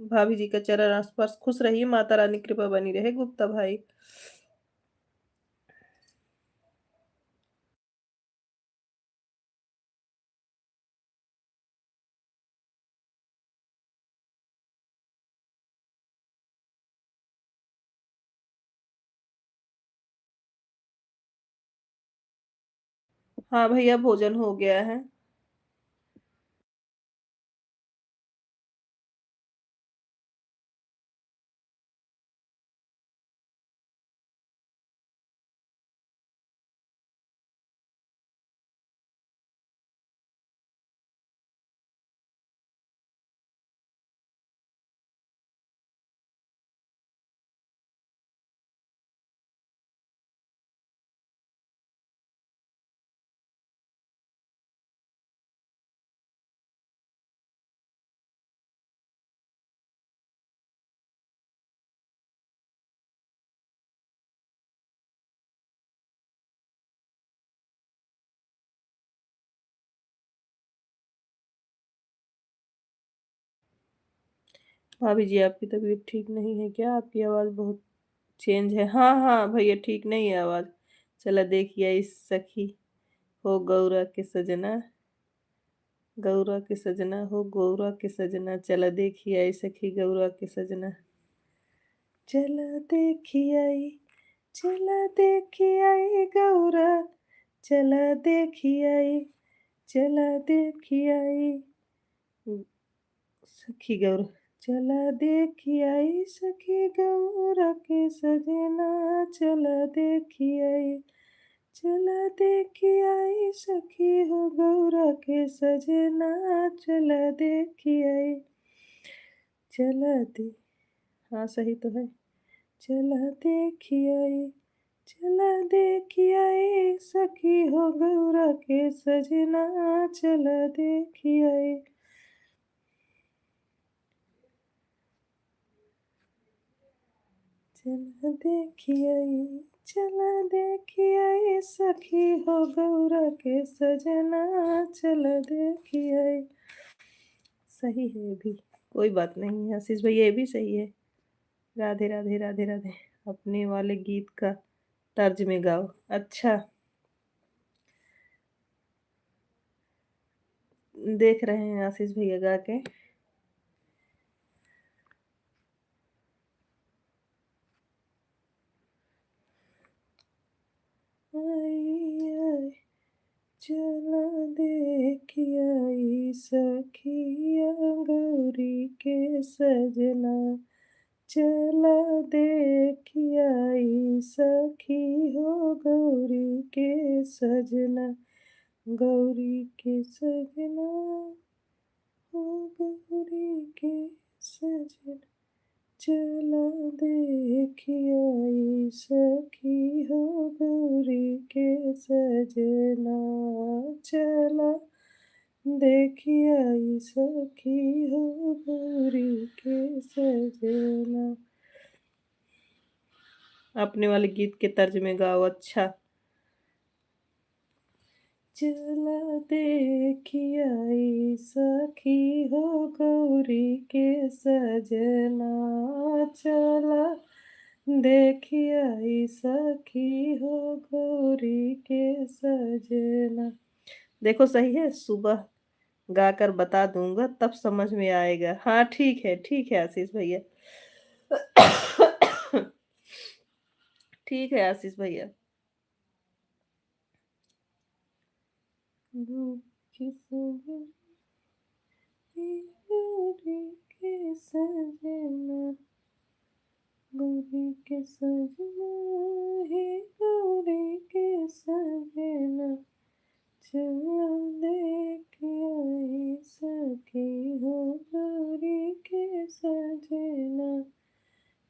भाभी जी का चरण आसपास खुश रहिए, माता रानी कृपा बनी रहे गुप्ता भाई। हाँ भैया भोजन हो गया है। भाभी जी आपकी तबीयत ठीक नहीं है क्या? आपकी आवाज़ बहुत चेंज है। हाँ हाँ भैया ठीक नहीं है आवाज़। चला देखिए इस सखी हो गौरा के सजना, गौरा के सजना हो गौरा के सजना, चला देखिए आई सखी गौरा के सजना। चला देखिए आई, चला देखिए आई गौरा, चला देखिए आई, चला देखिए आई सखी गौरा, चला देखी आई सखी गौरा के सजना, चला देखी आई, चला देखी आई सखी हो गौरा के सजना, चला देखी आई, चला दे, हाँ सही तो है, चला देखी आई, चला देखी आई सखी हो गौरा के सजना, चला देखी आई। चला देखी आई, चला देखी आई सखी हो गौरा के सजना, चला देखी आई। सही है ये भी, कोई बात नहीं है आशीष भैया, ये भी सही है। राधे राधे राधे राधे। अपने वाले गीत का तर्ज में गाओ। अच्छा, देख रहे हैं आशीष भैया गा के। आई आई चला देखी आई सखिया गौरी के सजना, चला देखी आई सखी हो गौरी के सजना, गौरी के सजना हो गौरी के सजना, चला देखी आई सखी हो गौरी के सजना, चला देखी आई सखी हो गौरी के सजना। अपने वाले गीत के तर्ज में गाओ। अच्छा, चला देखी आई सखी हो गौरी के सजना, चला देखी आई सखी हो गौरी के सजना। देखो सही है, सुबह गाकर बता दूंगा तब समझ में आएगा। हाँ ठीक है आशीष भैया। ठीक है आशीष भैया। धूप की सजना, गौरी के सजना, गौरी के सजना हे गौरी के सजना, चला देखी आई सखी हो गौरी के सजना,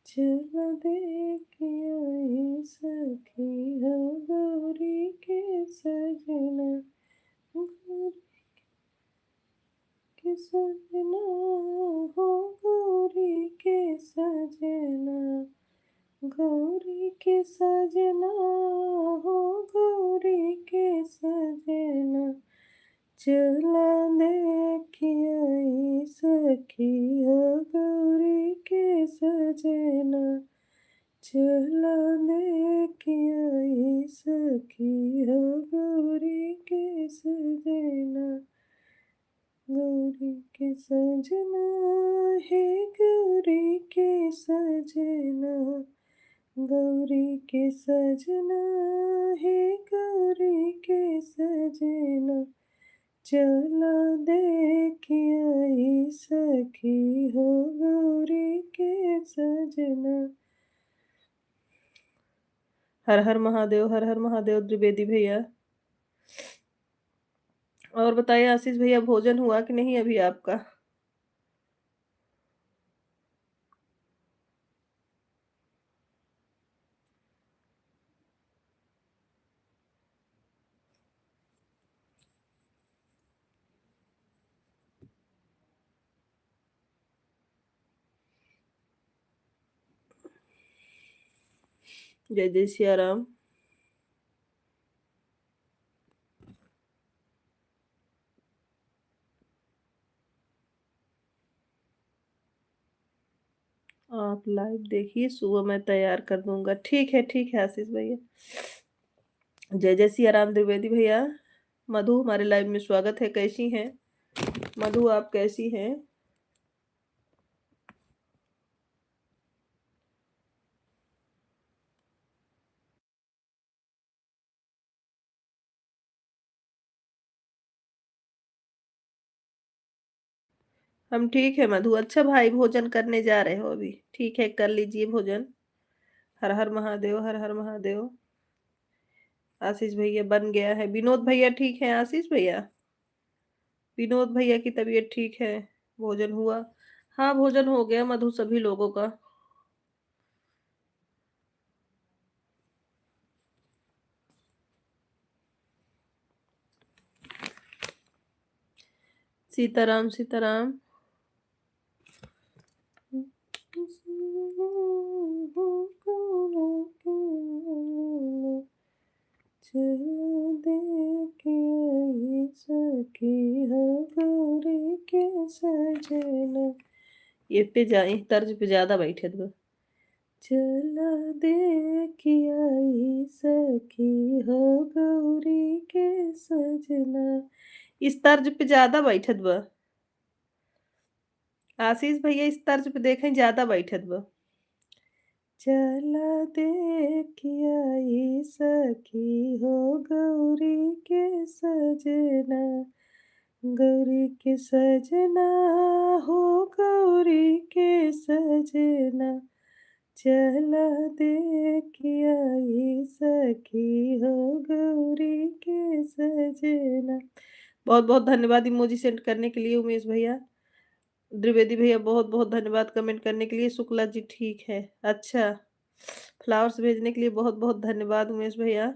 चला देखी आई सखी हो गौरी के सजना, गौरी के सजना हो गौरी के सजना, गौरी के सजना हो गौरी के सजना, चला देखी आई सखी हो गौरी के सजना, चला देखी आई सखी हो गौरी के सजना, गौरी के सजना हे गौरी के सजना, गौरी के सजना हे गौरी के सजना, चला देखी आई सखी हो गौरी के सजना। हर हर महादेव, हर हर महादेव द्विवेदी भैया। और बताइए आशीष भैया, भोजन हुआ कि नहीं अभी आपका? जय जय सिया राम। आप लाइव देखिए, सुबह मैं तैयार कर दूँगा। ठीक है आशीष भैया। जय जय सिया राम द्विवेदी भैया। मधु हमारे लाइव में स्वागत है, कैसी हैं? मधु आप कैसी हैं? हम ठीक है मधु। अच्छा भाई, भोजन करने जा रहे हो अभी? ठीक है, कर लीजिए भोजन। हर हर महादेव, हर हर महादेव। आशीष भैया बन गया है। विनोद भैया ठीक है आशीष भैया? विनोद भैया की तबीयत ठीक है? भोजन हुआ? हाँ भोजन हो गया मधु, सभी लोगों का। सीताराम सीताराम। चल देखे सखी हो गौरी के सजना। ये पे जा, इस तर्ज पे ज्यादा बैठे थे। चला देखिया सखी हो गौरी के सजना। इस तर्ज पे ज्यादा बैठत बा। आशीष भैया इस तर्ज पे देखें, ज्यादा बैठत बा। चला देखिया सखी हो गौरी के सजना। गौरी के सजना हो गौरी के सजना। चला देखिया सखी हो गौरी के सजना। बहुत बहुत धन्यवाद इमोजी सेंड करने के लिए उमेश भैया। द्विवेदी भैया बहुत बहुत धन्यवाद कमेंट करने के लिए। शुक्ला जी ठीक है। अच्छा, फ्लावर्स भेजने के लिए बहुत बहुत धन्यवाद उमेश भैया।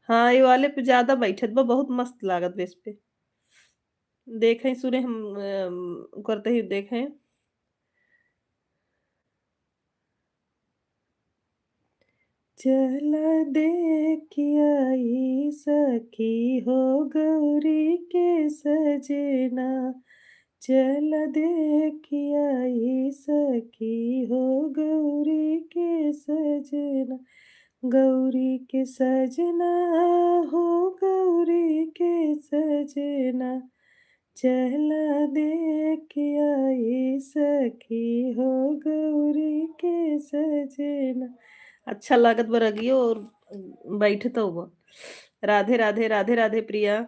हाँ ये वाले पे ज्यादा बैठत बा, बहुत मस्त लागत बा इस पे। देखें सुने हम करते ही देखें। चला देखिया सखी हो गौरी के सजना। चल देखिया सखी हो गौरी के सजना। गौरी के सजना हो गौरी के सजना। चला देखिया सखी हो गौरी के सजना। अच्छा लागत बा रगियो और बैठतो बा। राधे राधे राधे राधे प्रिया।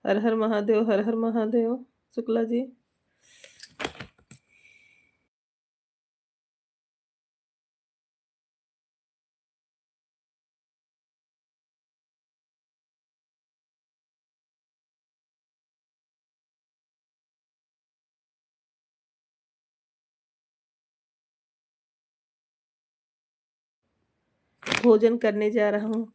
हर हर महादेव, हर हर महादेव। शुक्ला जी भोजन करने जा रहा हूँ।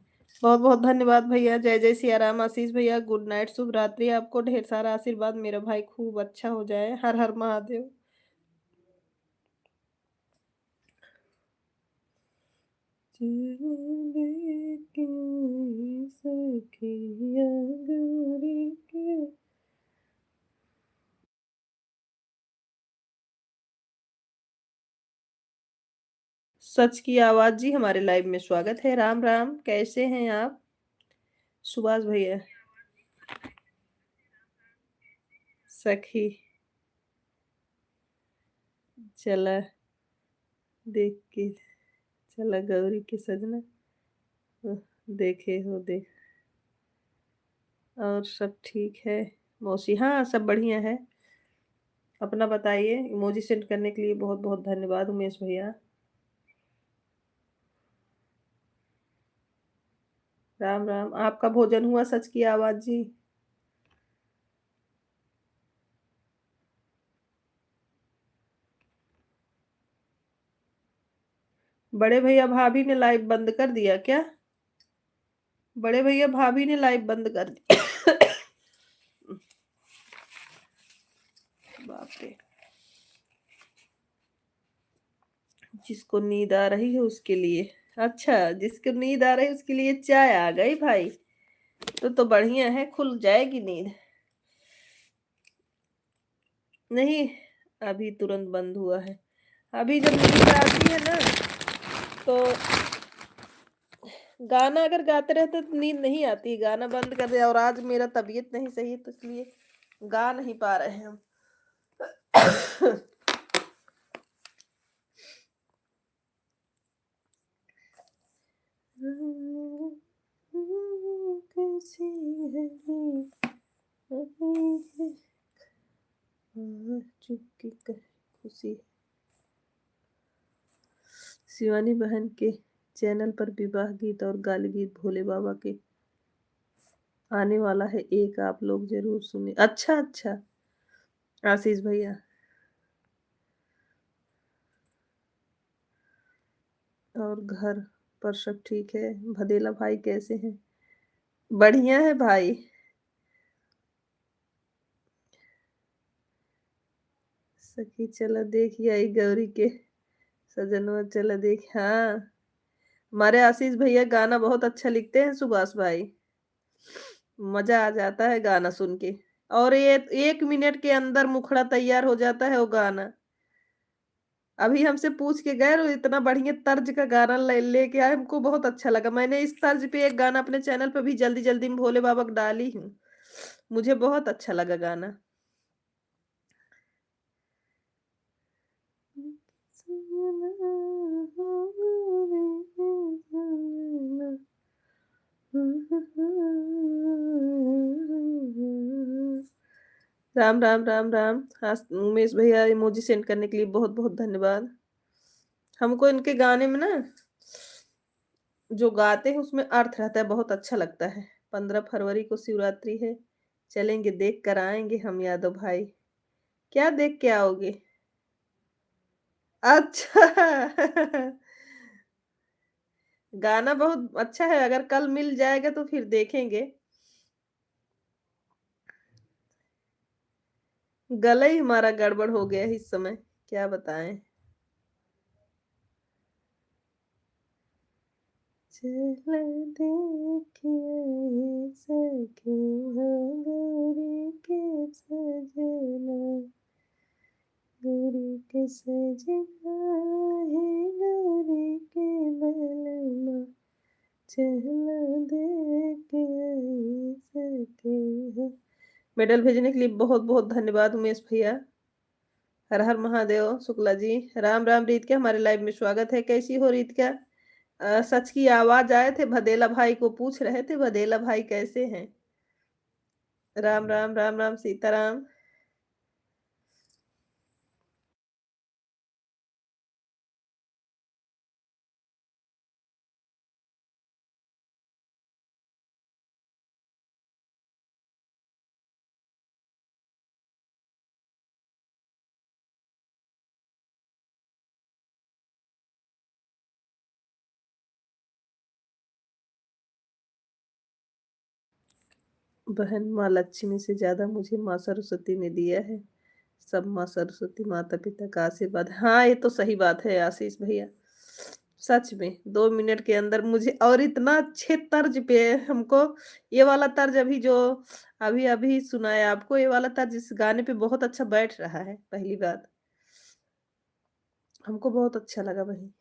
बहुत बहुत धन्यवाद भैया। जय जय सिया राम। आशीष भैया गुड नाइट, शुभ रात्रि। आपको ढेर सारा आशीर्वाद। मेरा भाई खूब अच्छा हो जाए। हर हर महादेव। सखिया गौरी के। सच की आवाज जी हमारे लाइव में स्वागत है। राम राम, कैसे हैं आप? सुभाष भैया सखी चला देख के। चला गौरी के सजना। देखे हो देख। और सब ठीक है। मौसी, हाँ सब बढ़िया है। अपना बताइए। इमोजी सेंड करने के लिए बहुत बहुत धन्यवाद उमेश भैया। राम राम। आपका भोजन हुआ सच की आवाज जी? बड़े भैया भाभी ने लाइव बंद कर दिया क्या? बड़े भैया भाभी ने लाइव बंद कर दिया। बाप रे। जिसको नींद आ रही है उसके लिए। अच्छा, जिसको नींद आ रही है उसके लिए चाय आ गई भाई। तो बढ़िया है, खुल जाएगी नींद। नहीं, अभी तुरंत बंद हुआ है। अभी जब नींद आती है ना तो गाना अगर गाते रहते तो नींद नहीं आती, गाना बंद कर दिया। और आज मेरा तबीयत नहीं सही तो इसलिए गा नहीं पा रहे हैं हम। कैसी है चुपके कर खुशी। शिवानी बहन के चैनल पर विवाह गीत और गाली गीत भोले बाबा के आने वाला है, एक आप लोग जरूर सुने। अच्छा अच्छा, आशीष भैया। और घर पर सब ठीक है? भदेला भाई कैसे हैं? बढ़िया है भाई। सखी चला देखिए आई गौरी के सजनवा चला देख। हाँ, हमारे आशीष भैया गाना बहुत अच्छा लिखते हैं सुभाष भाई। मजा आ जाता है गाना सुन के। और ये 1 मिनट के अंदर मुखड़ा तैयार हो जाता है वो गाना। अभी हमसे पूछ के गए और इतना बढ़िया तर्ज का गाना लेके आए, हमको बहुत अच्छा लगा। मैंने इस तर्ज पे एक गाना अपने चैनल पे भी जल्दी जल्दी में भोले बाबा को डाली हूँ। मुझे बहुत अच्छा लगा गाना। राम राम राम राम। हाँ, उमेश भैया इमोजी सेंड करने के लिए बहुत बहुत धन्यवाद। हमको इनके गाने में ना जो गाते हैं उसमें अर्थ रहता है, बहुत अच्छा लगता है। 15 फरवरी को शिवरात्रि है, चलेंगे देख कर आएंगे हम यादव भाई। क्या देख के आओगे? अच्छा। गाना बहुत अच्छा है, अगर कल मिल जाएगा तो फिर देखेंगे। गला ही हमारा गड़बड़ हो गया है इस समय, क्या बताएं। चला देखिए सखी हो गौरी के सजना, गौरी के सजना है गौरी के बलमा, चला देखे सखी हो। मेडल भेजने के लिए बहुत बहुत धन्यवाद उमेश भैया। हर हर महादेव। शुक्ला जी, राम राम। रीत के हमारे लाइव में स्वागत है। कैसी हो रीत क्या? सच की आवाज आए थे, भदेला भाई को पूछ रहे थे, भदेला भाई कैसे हैं? राम राम राम राम सीताराम। बहन, माँ लक्ष्मी से ज्यादा मुझे माँ सरस्वती ने दिया है। सब माँ सरस्वती माता पिता का आशीर्वाद। हाँ, ये तो सही बात है आशीष भैया। सच में 2 मिनट के अंदर मुझे, और इतना अच्छे तर्ज पे हमको। ये वाला तर्ज अभी जो अभी अभी सुनाया आपको, ये वाला तर्ज इस गाने पे बहुत अच्छा बैठ रहा है। पहली बात हमको बहुत अच्छा लगा भाई।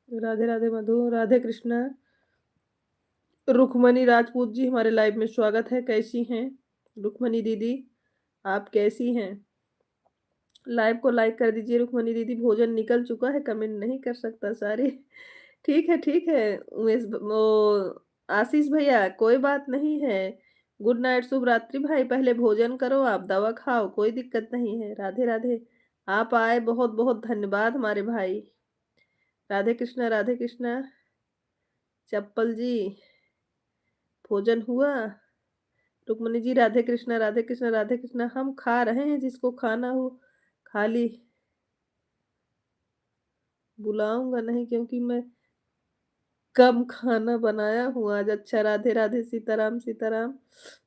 राधे राधे मधु, राधे कृष्णा। रुक्मणी राजपूत जी हमारे लाइव में स्वागत है। कैसी हैं रुक्मणी दीदी, आप कैसी हैं? लाइव को लाइक कर दीजिए। रुक्मणी दीदी भोजन निकल चुका है, कमेंट नहीं कर सकता सारी। ठीक है उमेश वो आशीष भैया, कोई बात नहीं है। गुड नाइट, शुभ रात्रि भाई। पहले भोजन करो, आप दवा खाओ, कोई दिक्कत नहीं है। राधे राधे। आप आए, बहुत बहुत धन्यवाद हमारे भाई। राधे कृष्णा, राधे कृष्णा। चप्पल जी, भोजन हुआ? रुक्मणी जी, राधे कृष्णा, राधे कृष्णा, राधे कृष्णा। हम खा रहे हैं, जिसको खाना हो खाली। बुलाऊंगा नहीं क्योंकि मैं कम खाना बनाया हूँ आज। अच्छा, राधे राधे, सीताराम सीताराम।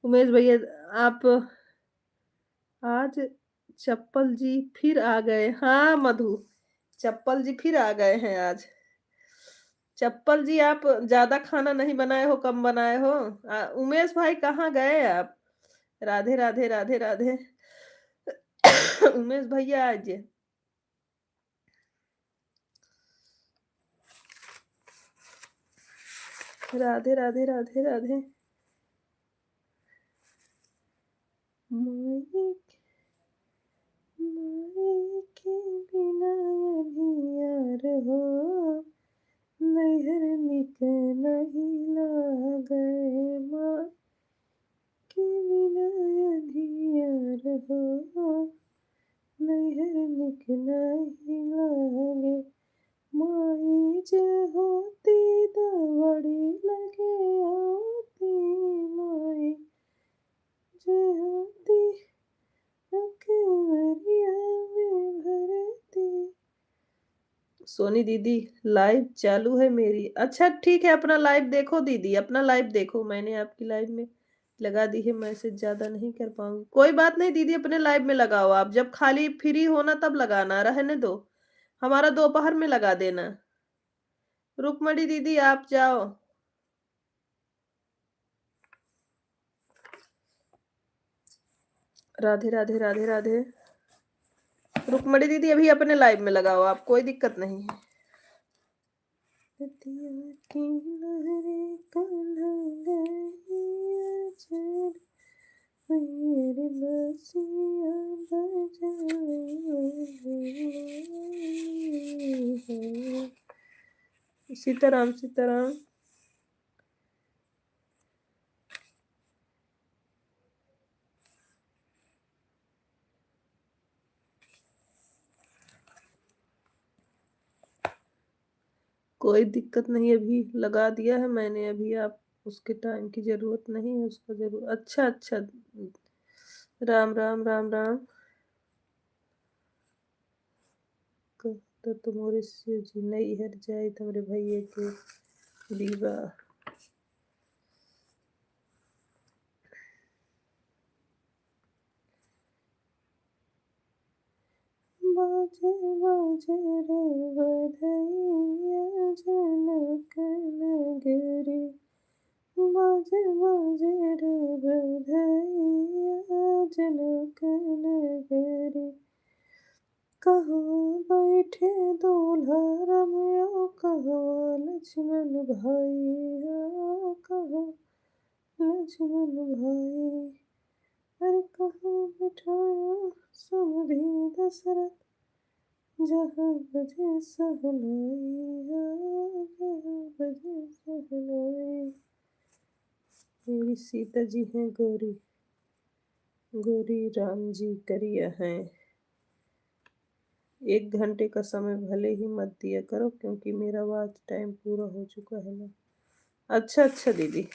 उमेश भैया, आप आज चप्पल जी फिर आ गए। हाँ मधु, चप्पल जी फिर आ गए हैं आज। चप्पल जी, आप ज्यादा खाना नहीं बनाए हो, कम बनाए हो। उमेश भाई कहाँ गए आप? राधे राधे, राधे राधे। उमेश भैया आज राधे राधे, राधे राधे। माई माई के बिना यार हो, नैहर निक नहीं लागे। माई के बिना यार हो, नैहर निक नहीं लागे। माई जे होती दवड़ी लगे आती, माई जे होती अकबरिया में भरती। सोनी दीदी, लाइव चालू है मेरी। अच्छा ठीक है, अपना लाइव देखो दीदी, अपना लाइव देखो। मैंने आपकी लाइव में लगा दी है मैसेज, ज्यादा नहीं कर पाऊंगी। कोई बात नहीं दीदी, अपने लाइव में लगाओ। आप जब खाली फ्री होना तब लगाना, रहने दो। हमारा दोपहर में लगा देना। रुक्मणी दीदी आप जाओ। राधे राधे, राधे राधे। रुक्मणी दीदी अभी अपने लाइव में लगाओ आप, कोई दिक्कत नहीं है। नदिया की लहरें कान्हा गई अजर, मेरी बसिया बजाए। सीताराम सीताराम। कोई दिक्कत नहीं, अभी लगा दिया है मैंने। अभी आप उसके टाइम की जरूरत नहीं है, उसका जरूर। अच्छा अच्छा, राम राम, राम राम। कहता तो मोरे से जी नहीं हर जाए, तुम्हारे भैया के दीवा। बाजे बाजे रे बधैया जनक नगरी, बाजे बाजे रे बधैया जनक नगरी। कहाँ बैठे दूल्हा रमया, कहाँ लक्ष्मण भैया, कहाँ लक्ष्मण भाई। अरे कहाँ बिठाया समधी दशरथ, जहाँ बजे सहनाई, जहाँ बजे सहनाई। मेरी सीता जी हैं गौरी, गौरी राम जी करिया हैं। 1 घंटे का समय भले ही मत दिया करो क्योंकि मेरा वॉच टाइम पूरा हो चुका है ना। अच्छा दीदी।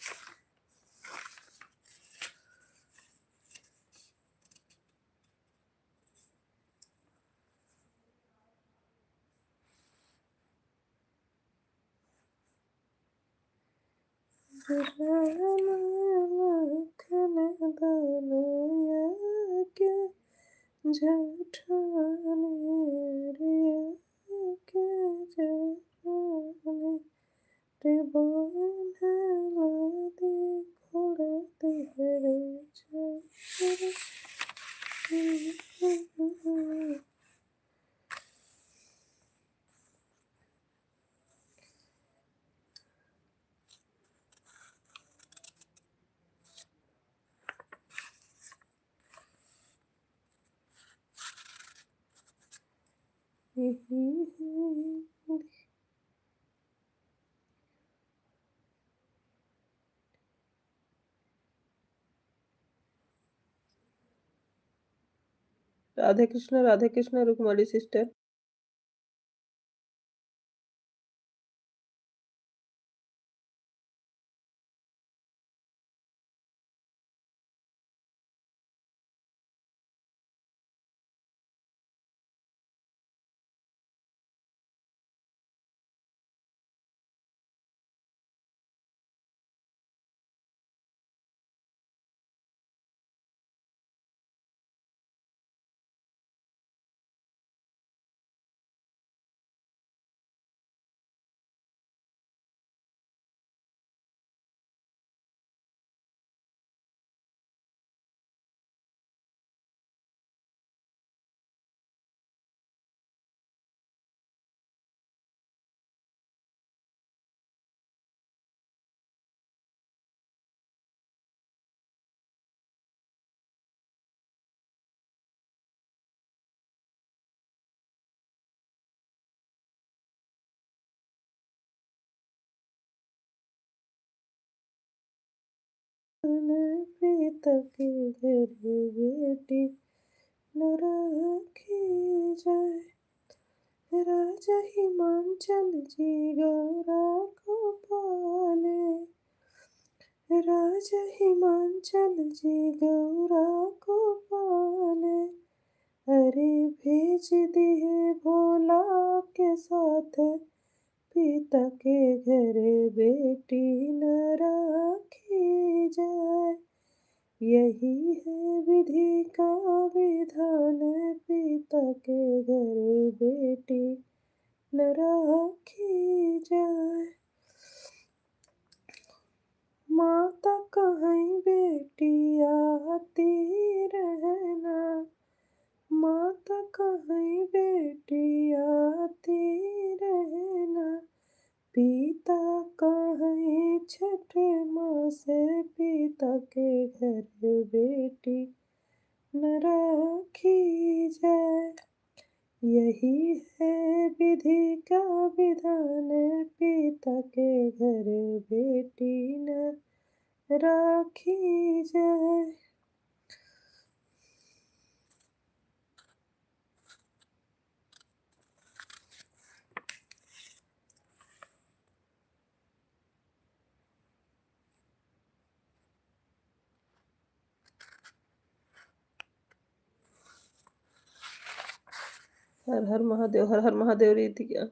राधे कृष्ण रुक्मणी सिस्टर। प्रीता के घर बेटी न राखी जाए, राजा हिमाचल जी गौरा को पाले, राजा हिमाचल जी गौरा को पाले। अरे भेज दिए भोला के साथ, पिता के घर बेटी न राखी जाए। यही है विधि का विधान, पिता के घर बेटी न राखी जाए। माता कहीं बेटी आती रहना, माता कहीं बेटी आती रहना। पिता कहीं छठ माँ से, पिता के घर बेटी न राखी जाए। यही है विधि का विधान, पिता के घर बेटी न राखी जाए। हर हर महादेव, हर हर महादेव रीति क्या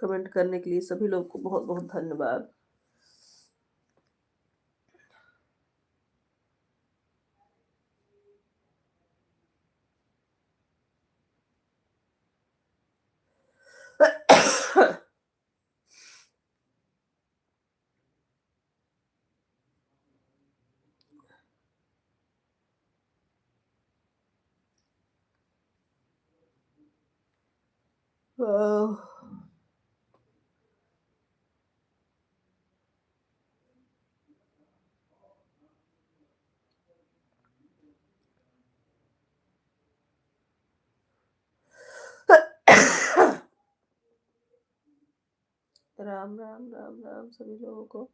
कमेंट करने के लिए सभी लोग को बहुत बहुत धन्यवाद। राम राम राम राम सभी लोगों को।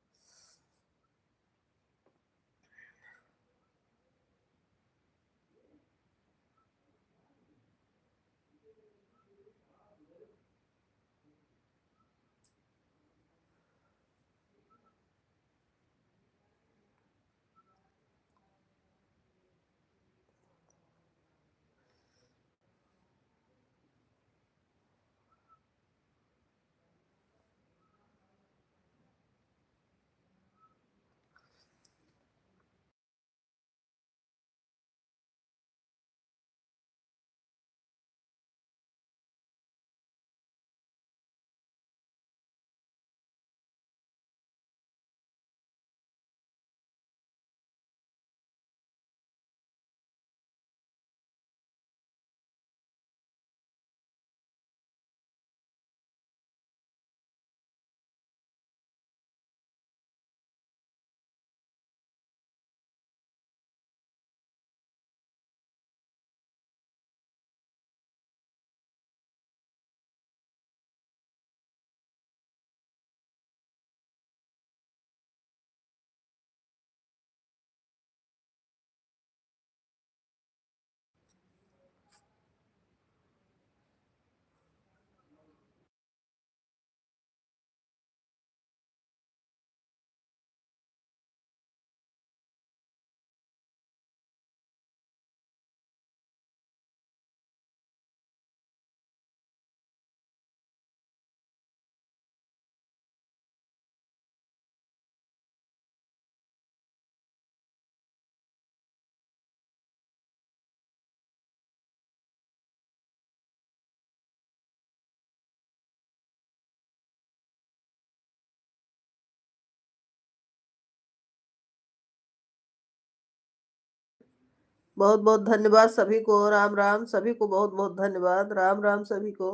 बहुत बहुत धन्यवाद सभी को। राम राम सभी को, बहुत बहुत धन्यवाद। राम राम सभी को।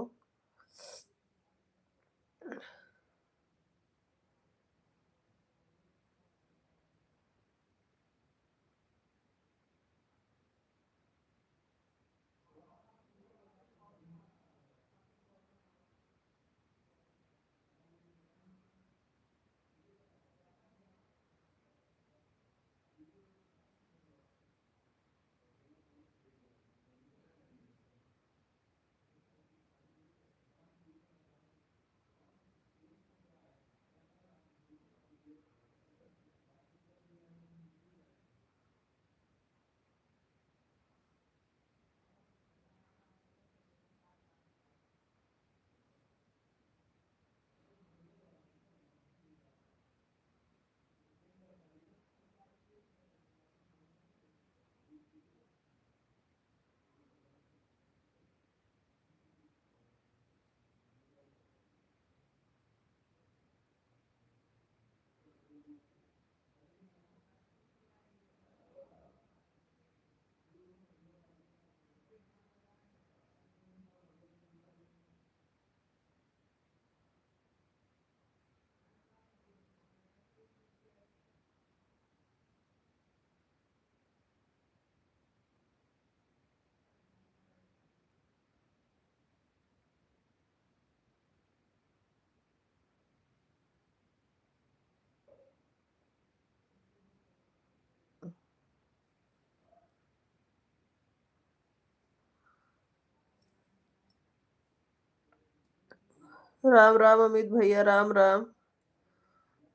राम राम अमित भैया, राम राम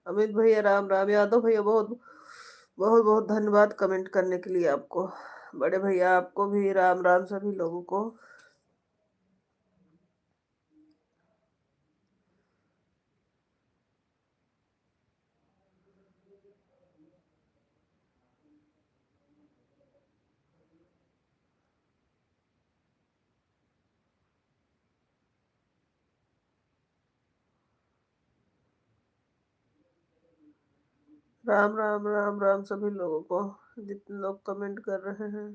अमित भैया, राम राम यादव भैया, बहुत बहुत बहुत धन्यवाद कमेंट करने के लिए आपको। बड़े भैया आपको भी राम राम सभी लोगों को। राम राम राम राम सभी लोगों को, जितने लोग कमेंट कर रहे हैं।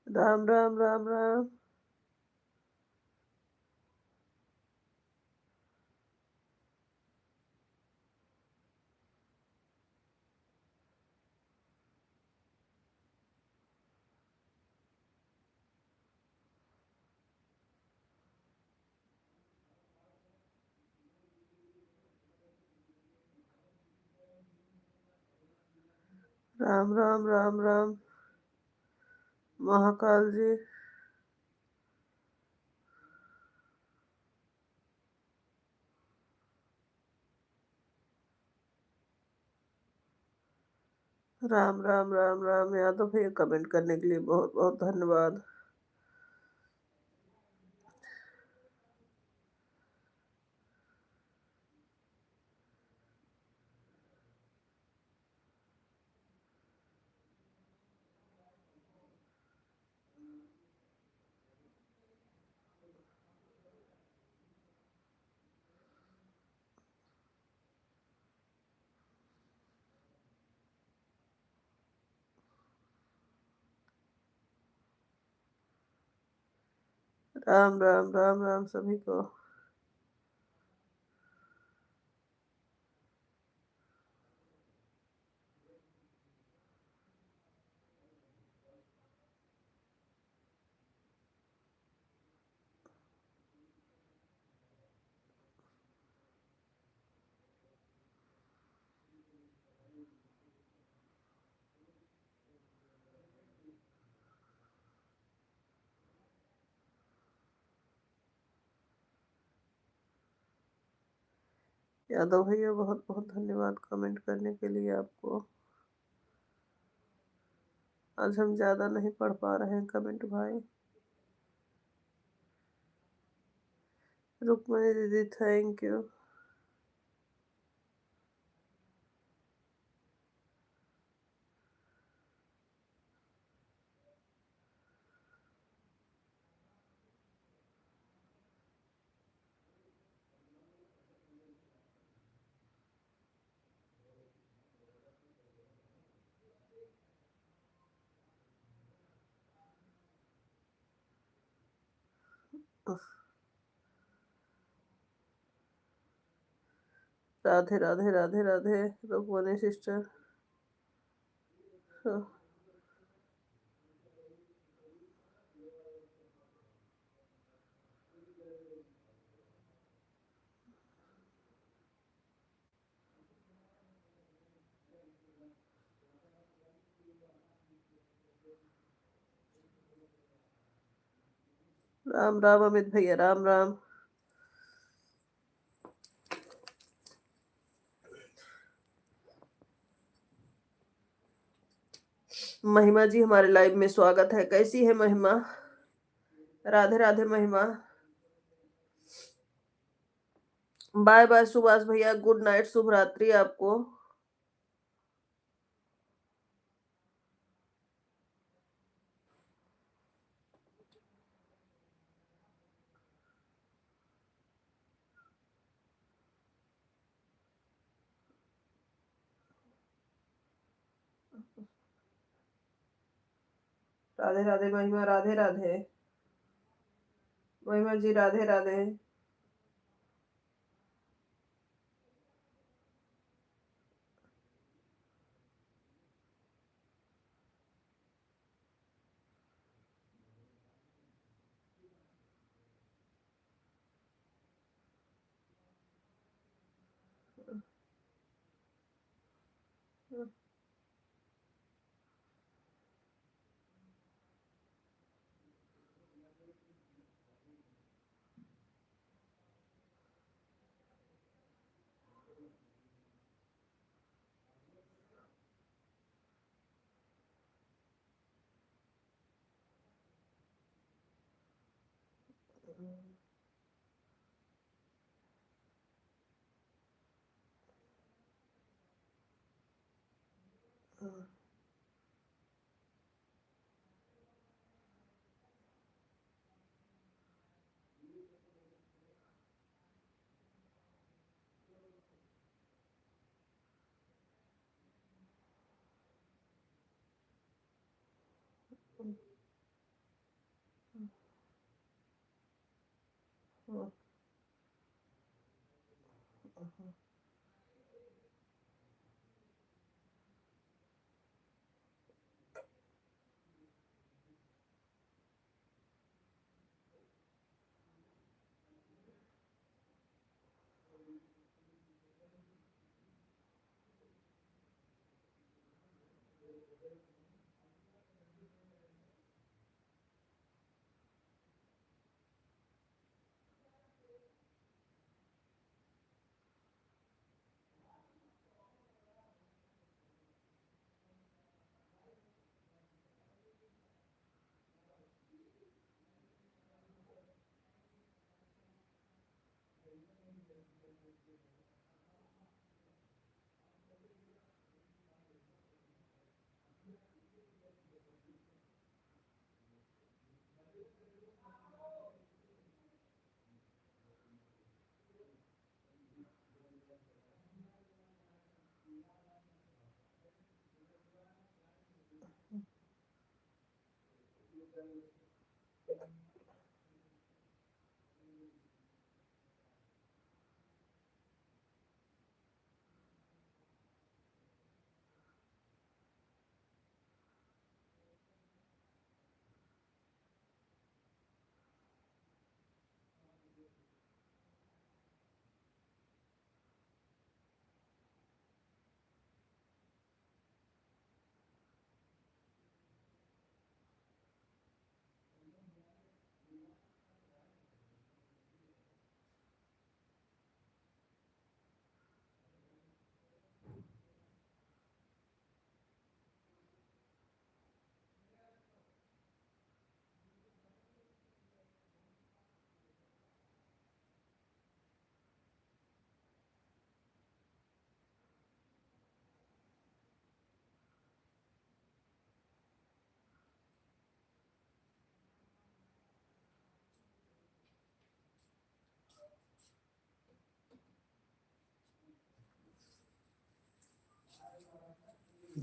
राम राम राम राम। राम राम राम राम महाकाल जी। राम राम राम राम यादव भैया, कमेंट करने के लिए बहुत बहुत धन्यवाद। राम राम राम राम सभी को। यादव भैया बहुत बहुत धन्यवाद कमेंट करने के लिए आपको। आज हम ज़्यादा नहीं पढ़ पा रहे हैं कमेंट भाई। रुक्मणी दीदी thank you. Radhe Radhe Radhe Radhe Rukmini sister. Ram Ram Amit भैया, राम राम। महिमा जी हमारे लाइव में स्वागत है। कैसी है महिमा? राधे राधे महिमा। बाय बाय सुभाष भैया, गुड नाइट, शुभ रात्रि आपको। राधे राधे महिमा, राधे राधे महिमा जी, राधे राधे।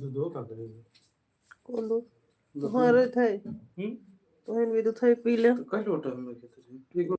दूध का करेगा कौन दूध तुम्हारे थे तुम्हें भी दूध है पी ले तो कई लोटा में कहते हैं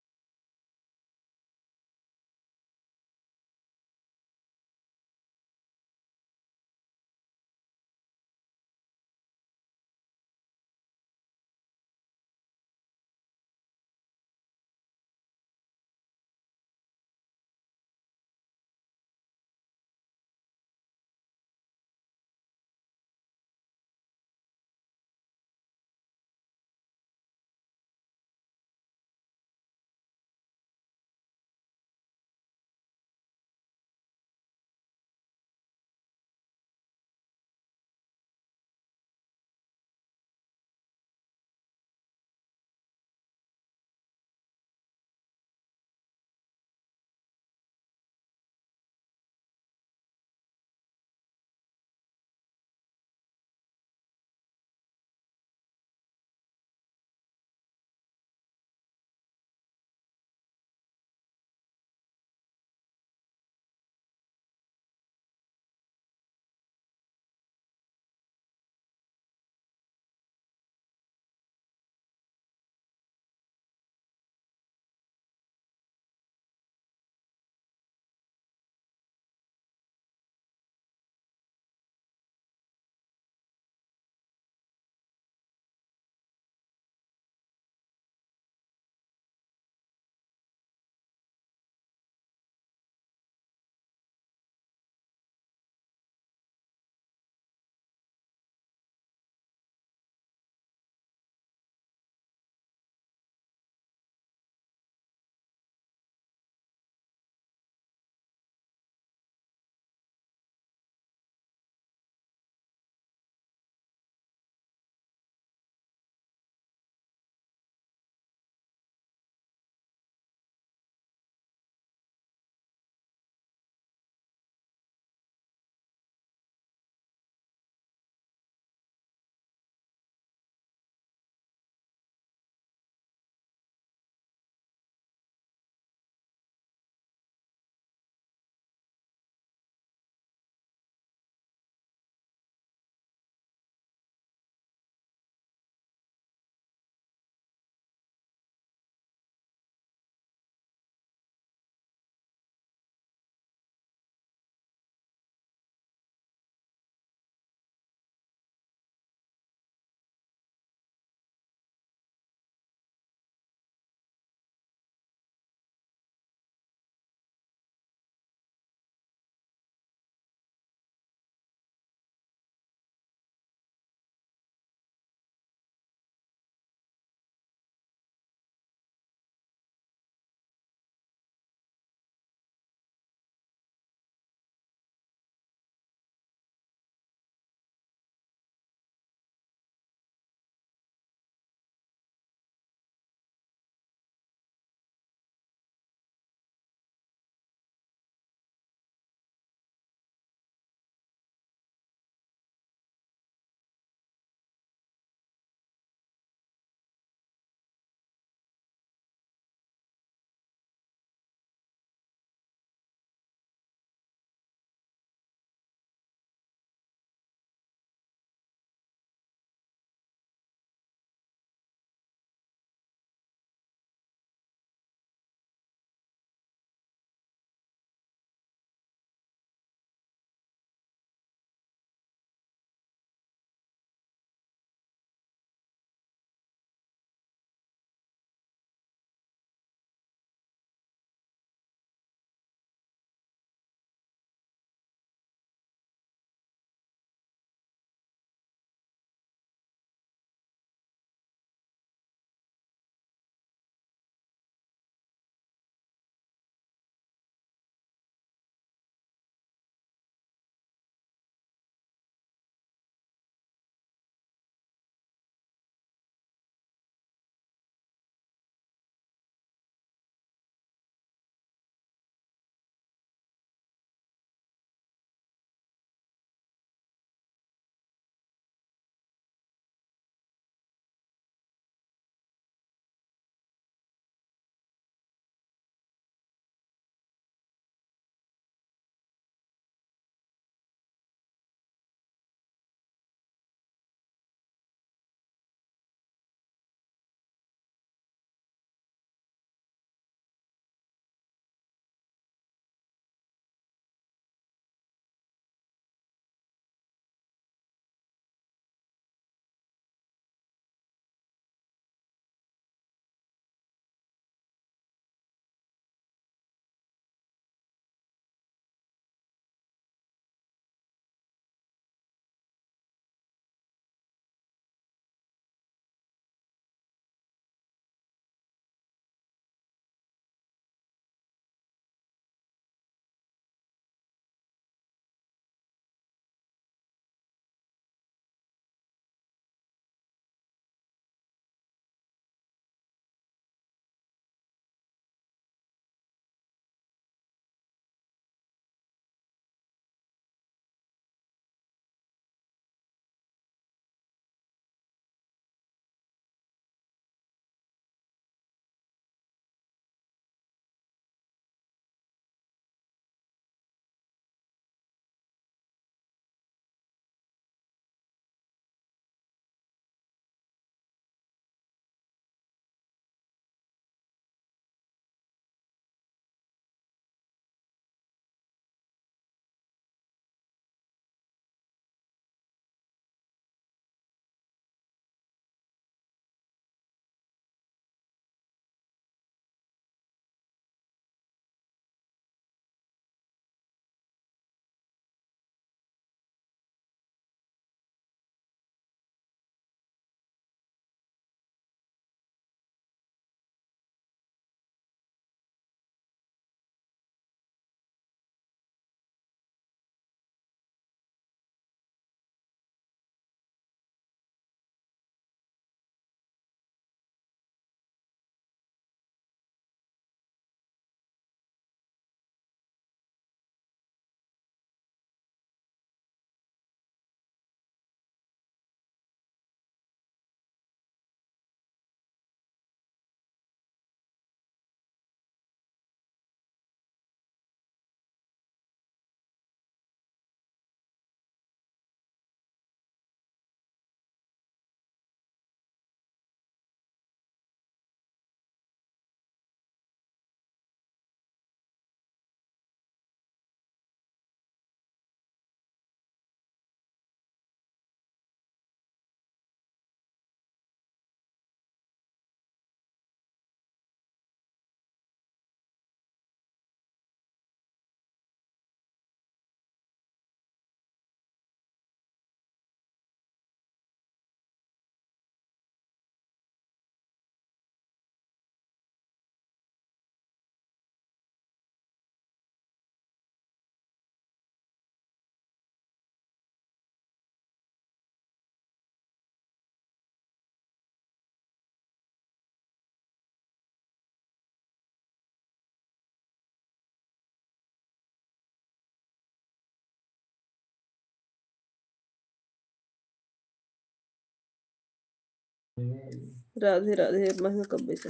राधे राधे। महिमा कब बेचा?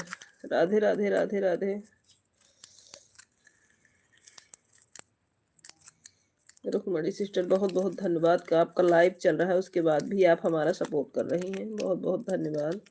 राधे राधे राधे राधे। रुकमणी सिस्टर बहुत बहुत धन्यवाद का आपका लाइव चल रहा है उसके बाद भी आप हमारा सपोर्ट कर रही हैं, बहुत बहुत धन्यवाद।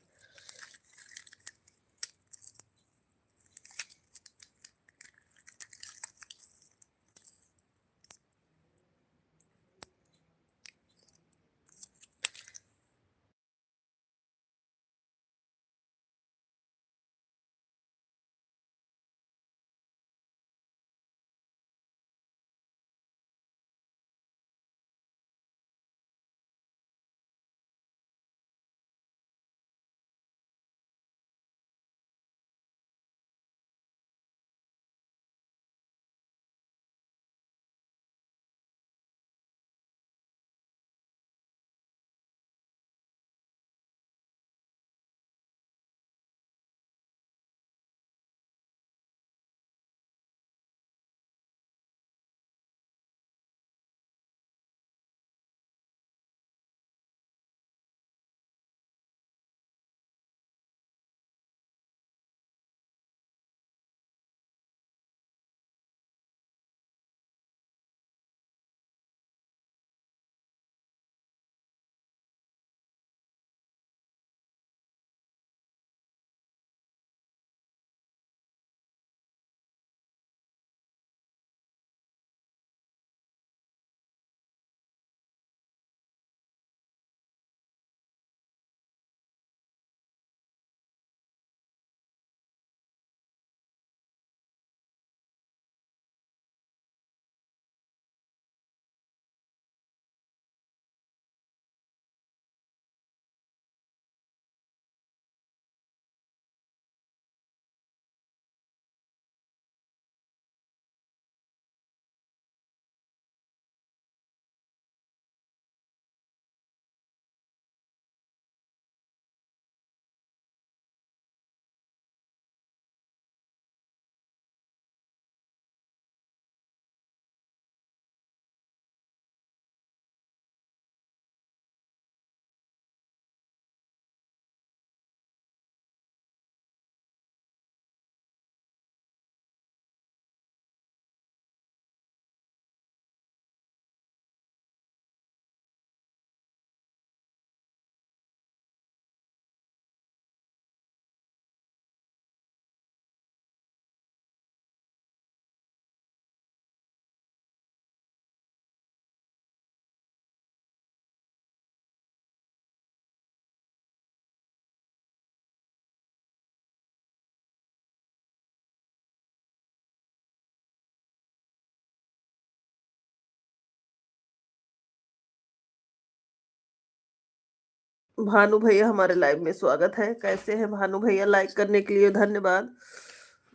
भानु भैया हमारे लाइव में स्वागत है। कैसे हैं भानु भैया? लाइक करने के लिए धन्यवाद।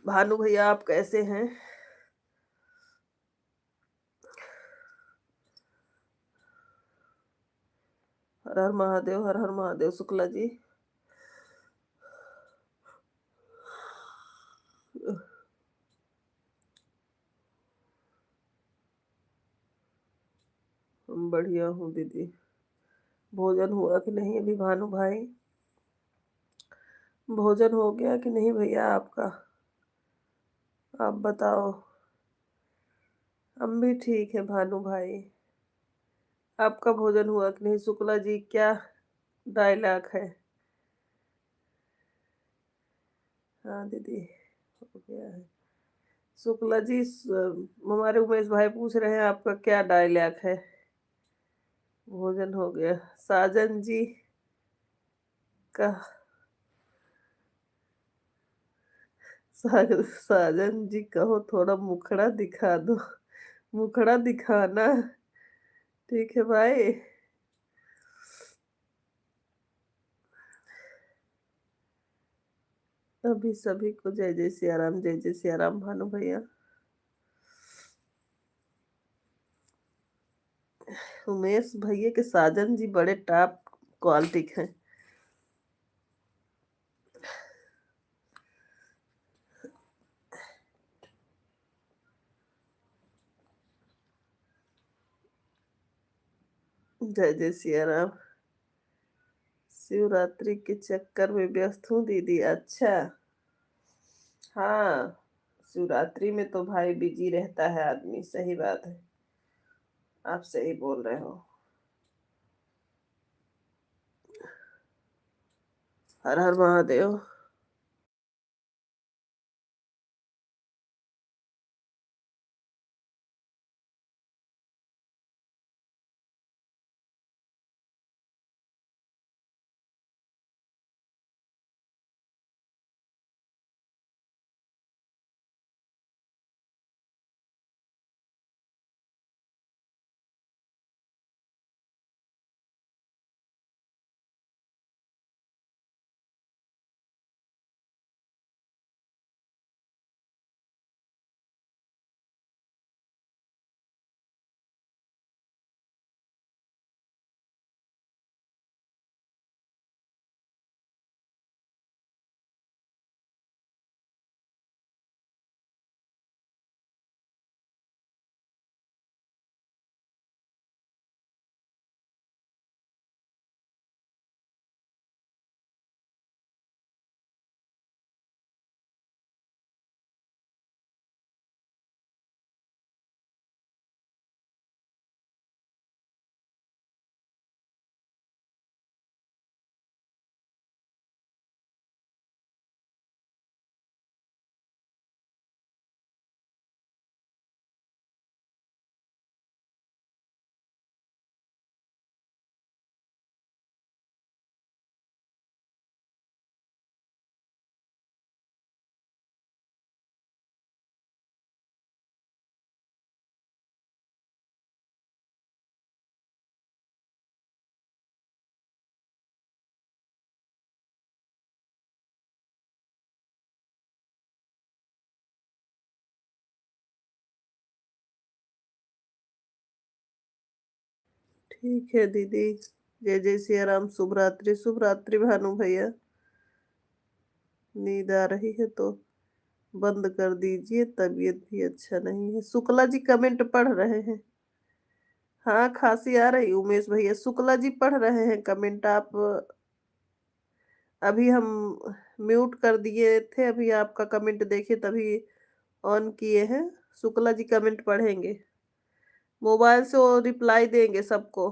भानु भैया आप कैसे हैं? हर हर महादेव, हर हर महादेव। शुक्ला जी बढ़िया हूँ दीदी। भोजन हुआ कि नहीं अभी भानु भाई? भोजन हो गया कि नहीं भैया आपका? आप बताओ। हम भी ठीक है भानु भाई। आपका भोजन हुआ कि नहीं? शुक्ला जी क्या डायलॉग है? हाँ दीदी हो गया है। शुक्ला जी हमारे उमेश भाई पूछ रहे हैं आपका क्या डायलॉग है? भोजन हो गया। साजन जी का साजन जी कहो थोड़ा मुखड़ा दिखा दो। मुखड़ा दिखाना ठीक है भाई। अभी सभी को जय जय सियाराम, जय जय सियाराम भानु भैया। उमेश भैया के साजन जी बड़े टॉप क्वालिटी के हैं। जय जय सियाराम। शिवरात्रि के चक्कर में व्यस्त हूँ दीदी। अच्छा, हाँ, शिवरात्रि में तो भाई बिजी रहता है आदमी, सही बात है, आप सही बोल रहे हो। हर हर महादेव। ठीक है दीदी, जय जय सिया राम। शुभ रात्रि, शुभ रात्रि भानु भैया। नींद आ रही है तो बंद कर दीजिए, तबीयत भी अच्छा नहीं है। शुक्ला जी कमेंट पढ़ रहे हैं। हाँ, खांसी आ रही उमेश भैया। शुक्ला जी पढ़ रहे हैं कमेंट। आप अभी हम म्यूट कर दिए थे, अभी आपका कमेंट देखे तभी ऑन किए हैं। शुक्ला जी कमेंट पढ़ेंगे, मोबाइल से वो रिप्लाई देंगे सबको।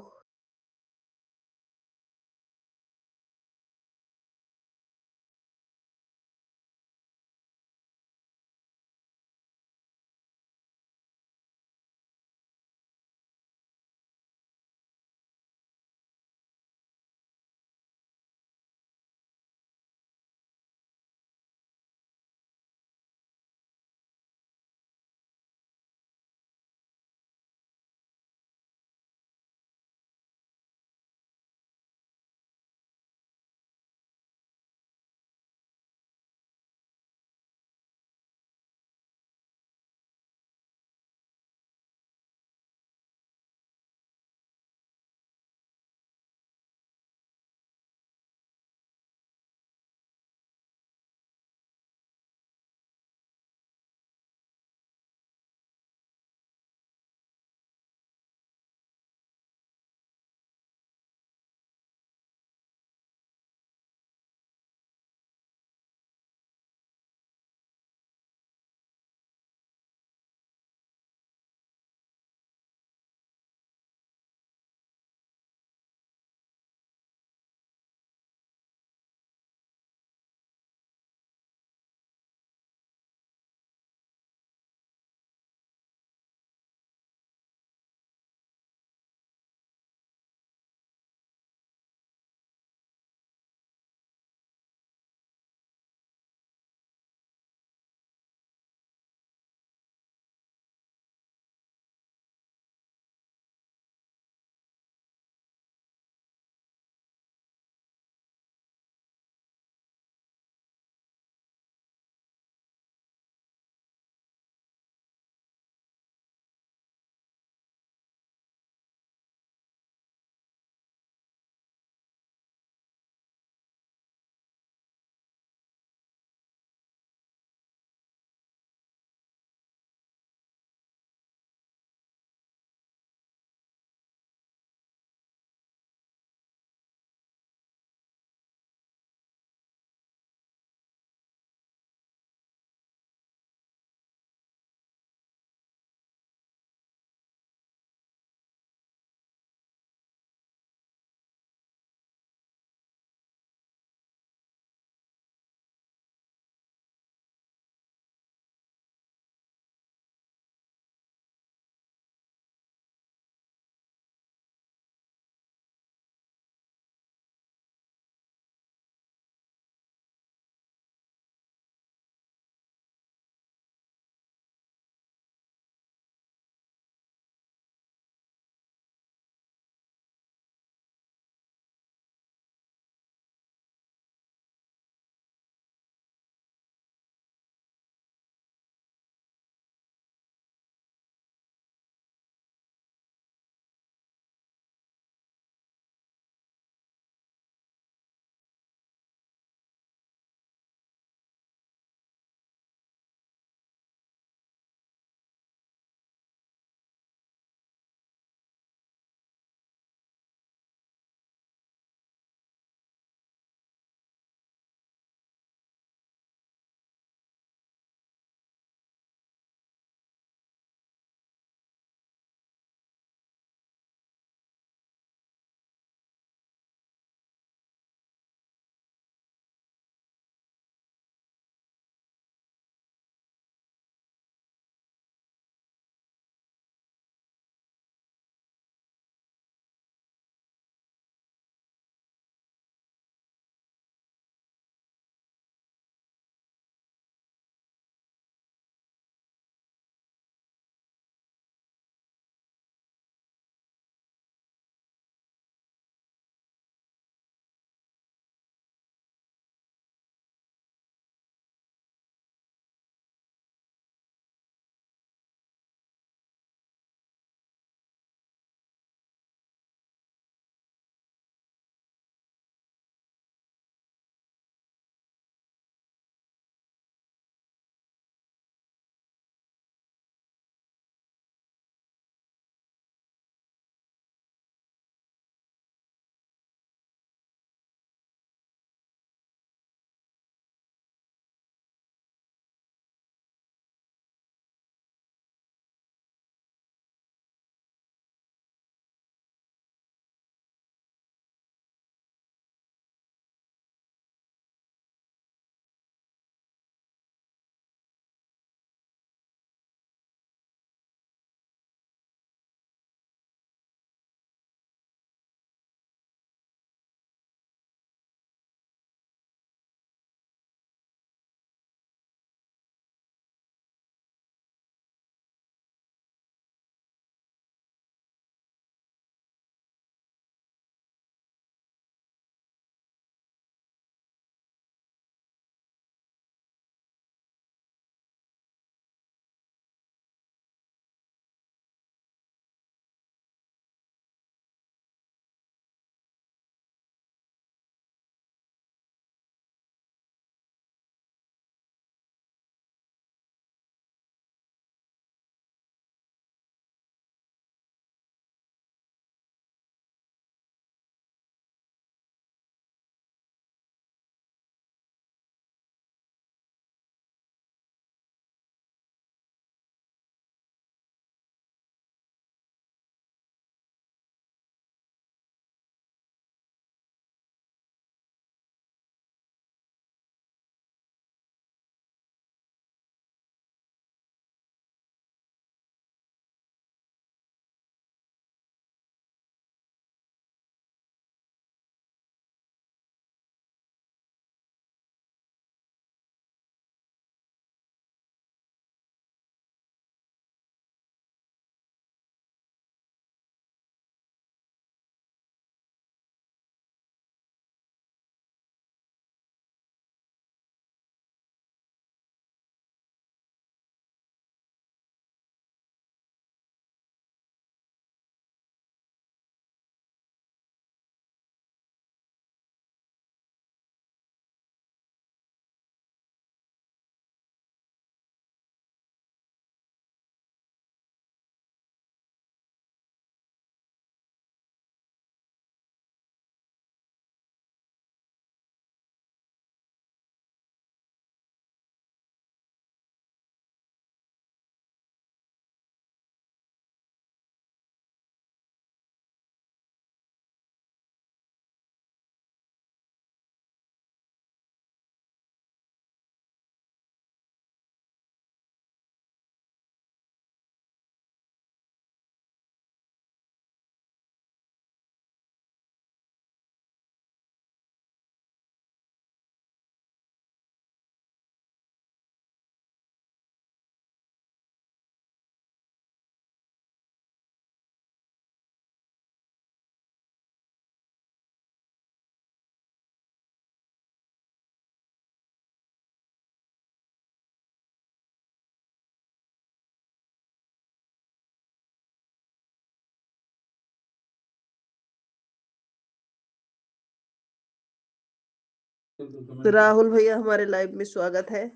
तो राहुल भैया हमारे लाइव में स्वागत है।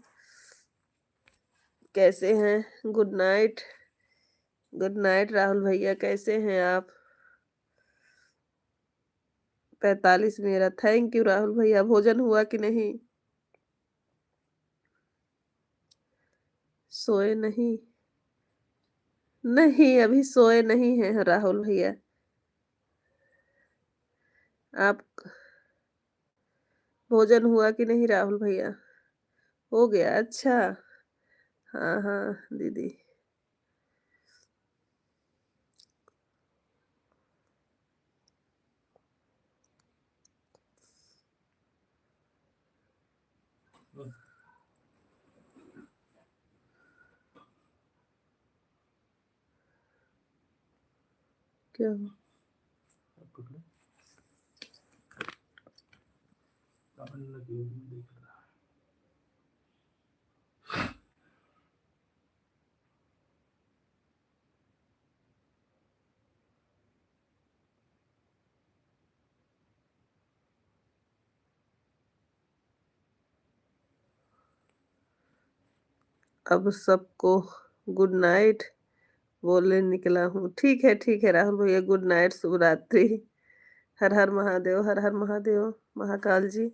कैसे हैं? Good night. Good night Rahul भैया, कैसे हैं आप? 45 मेरा। थैंक यू राहुल भैया। भोजन हुआ कि नहीं? सोए नहीं? नहीं, अभी सोए नहीं हैं राहुल भैया। आप भोजन हुआ कि नहीं राहुल भैया? हो गया, अच्छा। हाँ हाँ दीदी। क्या हुआ? अब सबको गुड नाइट बोलने निकला हूँ। ठीक है राहुल भैया, गुड नाइट, शुभ रात्रि। हर हर महादेव, हर हर महादेव, महाकाल जी।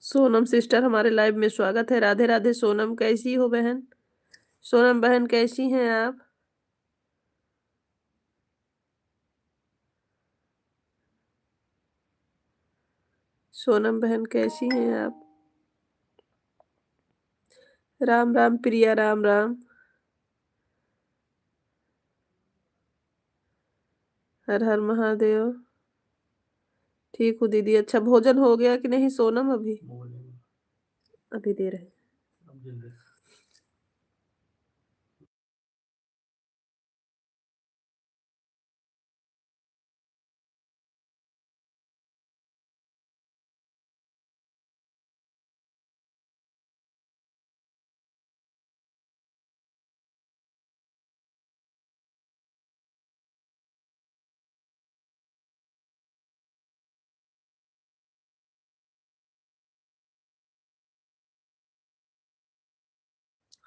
सोनम सिस्टर हमारे लाइव में स्वागत है। राधे राधे सोनम, कैसी हो बहन? सोनम बहन कैसी हैं आप? सोनम बहन कैसी हैं आप? राम राम प्रिया, राम राम। हर हर महादेव। ठीक हूँ दीदी। अच्छा, भोजन हो गया कि नहीं सोनम? अभी दे रहे।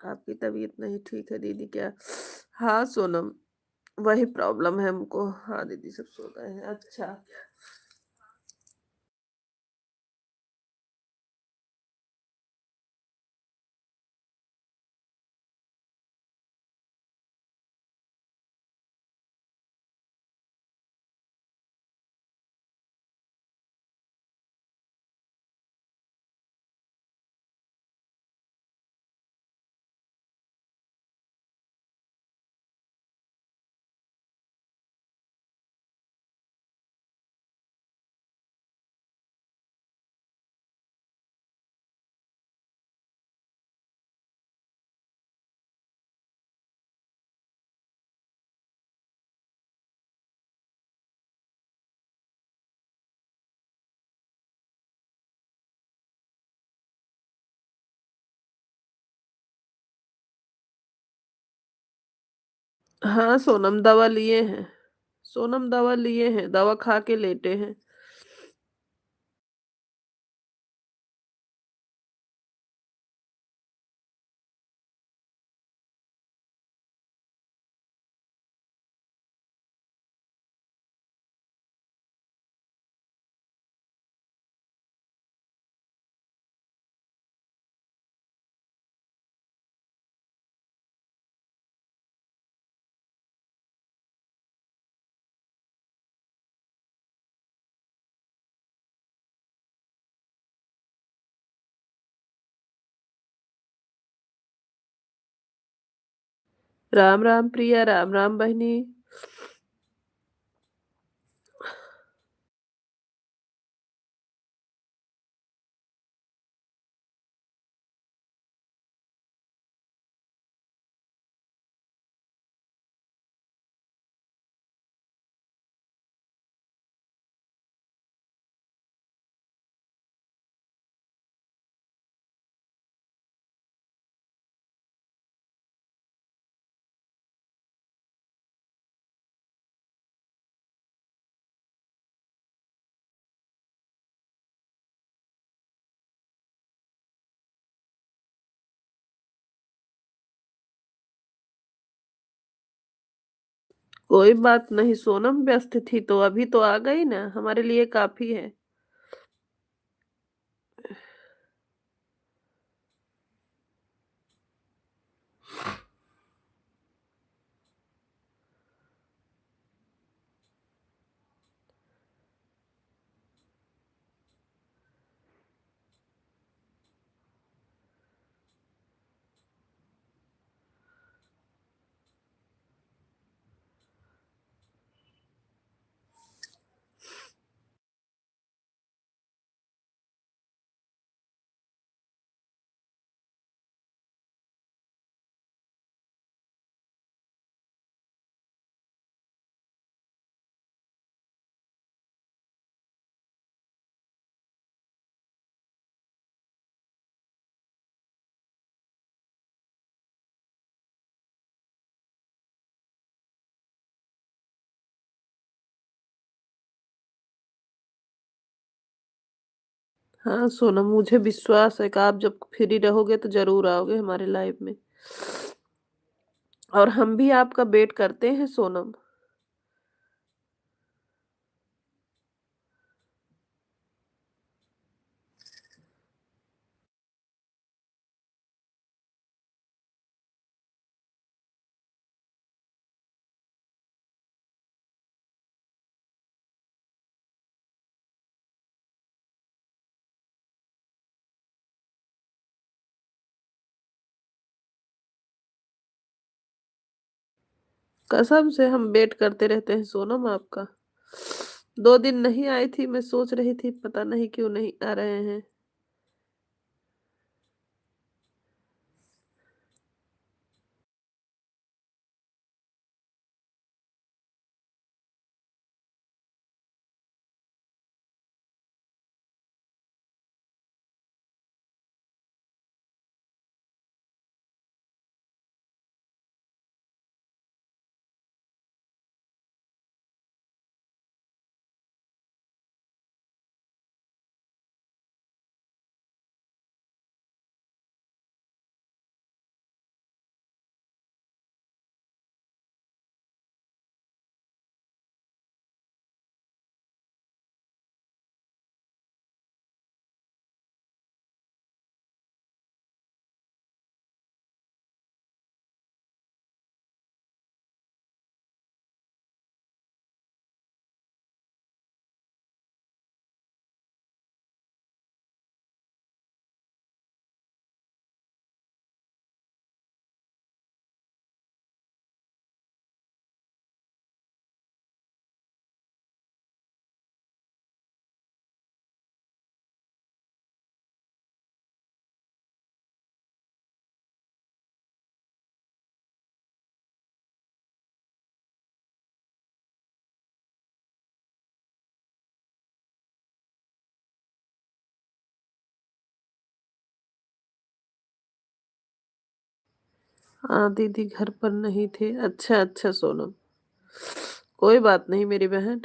आपकी तबीयत नहीं ठीक है दीदी क्या? हाँ सोनम, वही प्रॉब्लम है हमको। हाँ दीदी, सब सो गए हैं। अच्छा, हाँ सोनम दवा लिए हैं। सोनम दवा लिए हैं, दवा खा के लेटे हैं। राम राम प्रिया, राम राम बहनी। कोई बात नहीं सोनम, व्यस्त थी तो अभी तो आ गई ना, हमारे लिए काफी है। हाँ सोनम, मुझे विश्वास है कि आप जब फ्री रहोगे तो जरूर आओगे हमारे लाइव में, और हम भी आपका वेट करते हैं सोनम। कसम से हम वेट करते रहते हैं सोनम आपका। 2 दिन नहीं आई थी, मैं सोच रही थी पता नहीं क्यों नहीं आ रहे हैं। हाँ, दीदी घर पर नहीं थे। अच्छा, अच्छा सोनम। कोई बात नहीं मेरी बहन।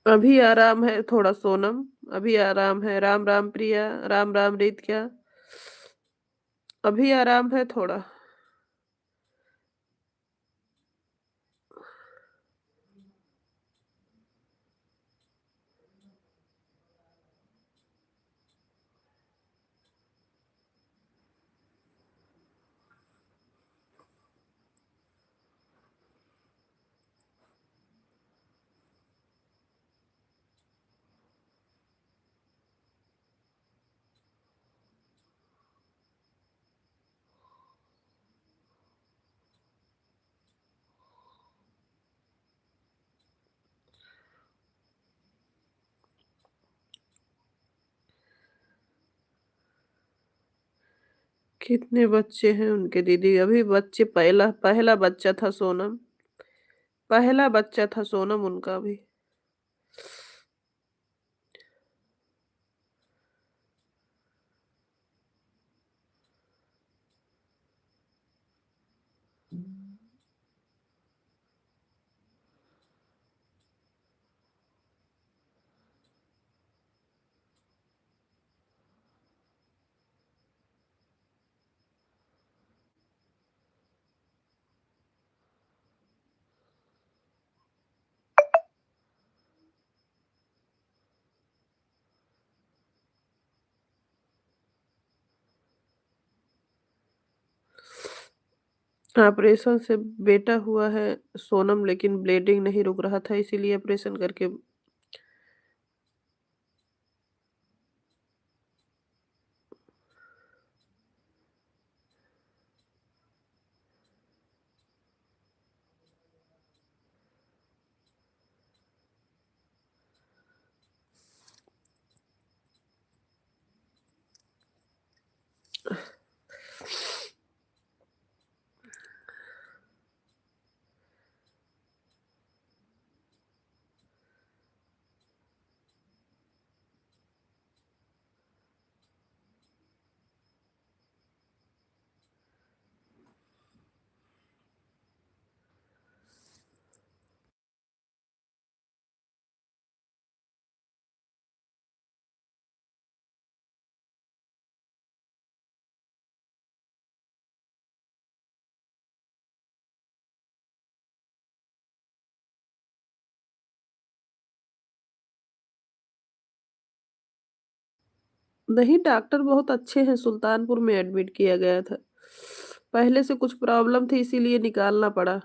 अभी आराम है थोड़ा सोनम, अभी आराम है। राम राम प्रिया, राम राम रीत क्या। अभी आराम है थोड़ा। कितने बच्चे हैं उनके दीदी? अभी बच्चे पहला पहला बच्चा था सोनम। पहला बच्चा था सोनम उनका अभी। ऑपरेशन से बेटा हुआ है सोनम, लेकिन ब्लीडिंग नहीं रुक रहा था, इसीलिए ऑपरेशन करके नहीं, डॉक्टर बहुत अच्छे हैं, सुल्तानपुर में एडमिट किया गया था। पहले से कुछ प्रॉब्लम थी, इसीलिए निकालना पड़ा।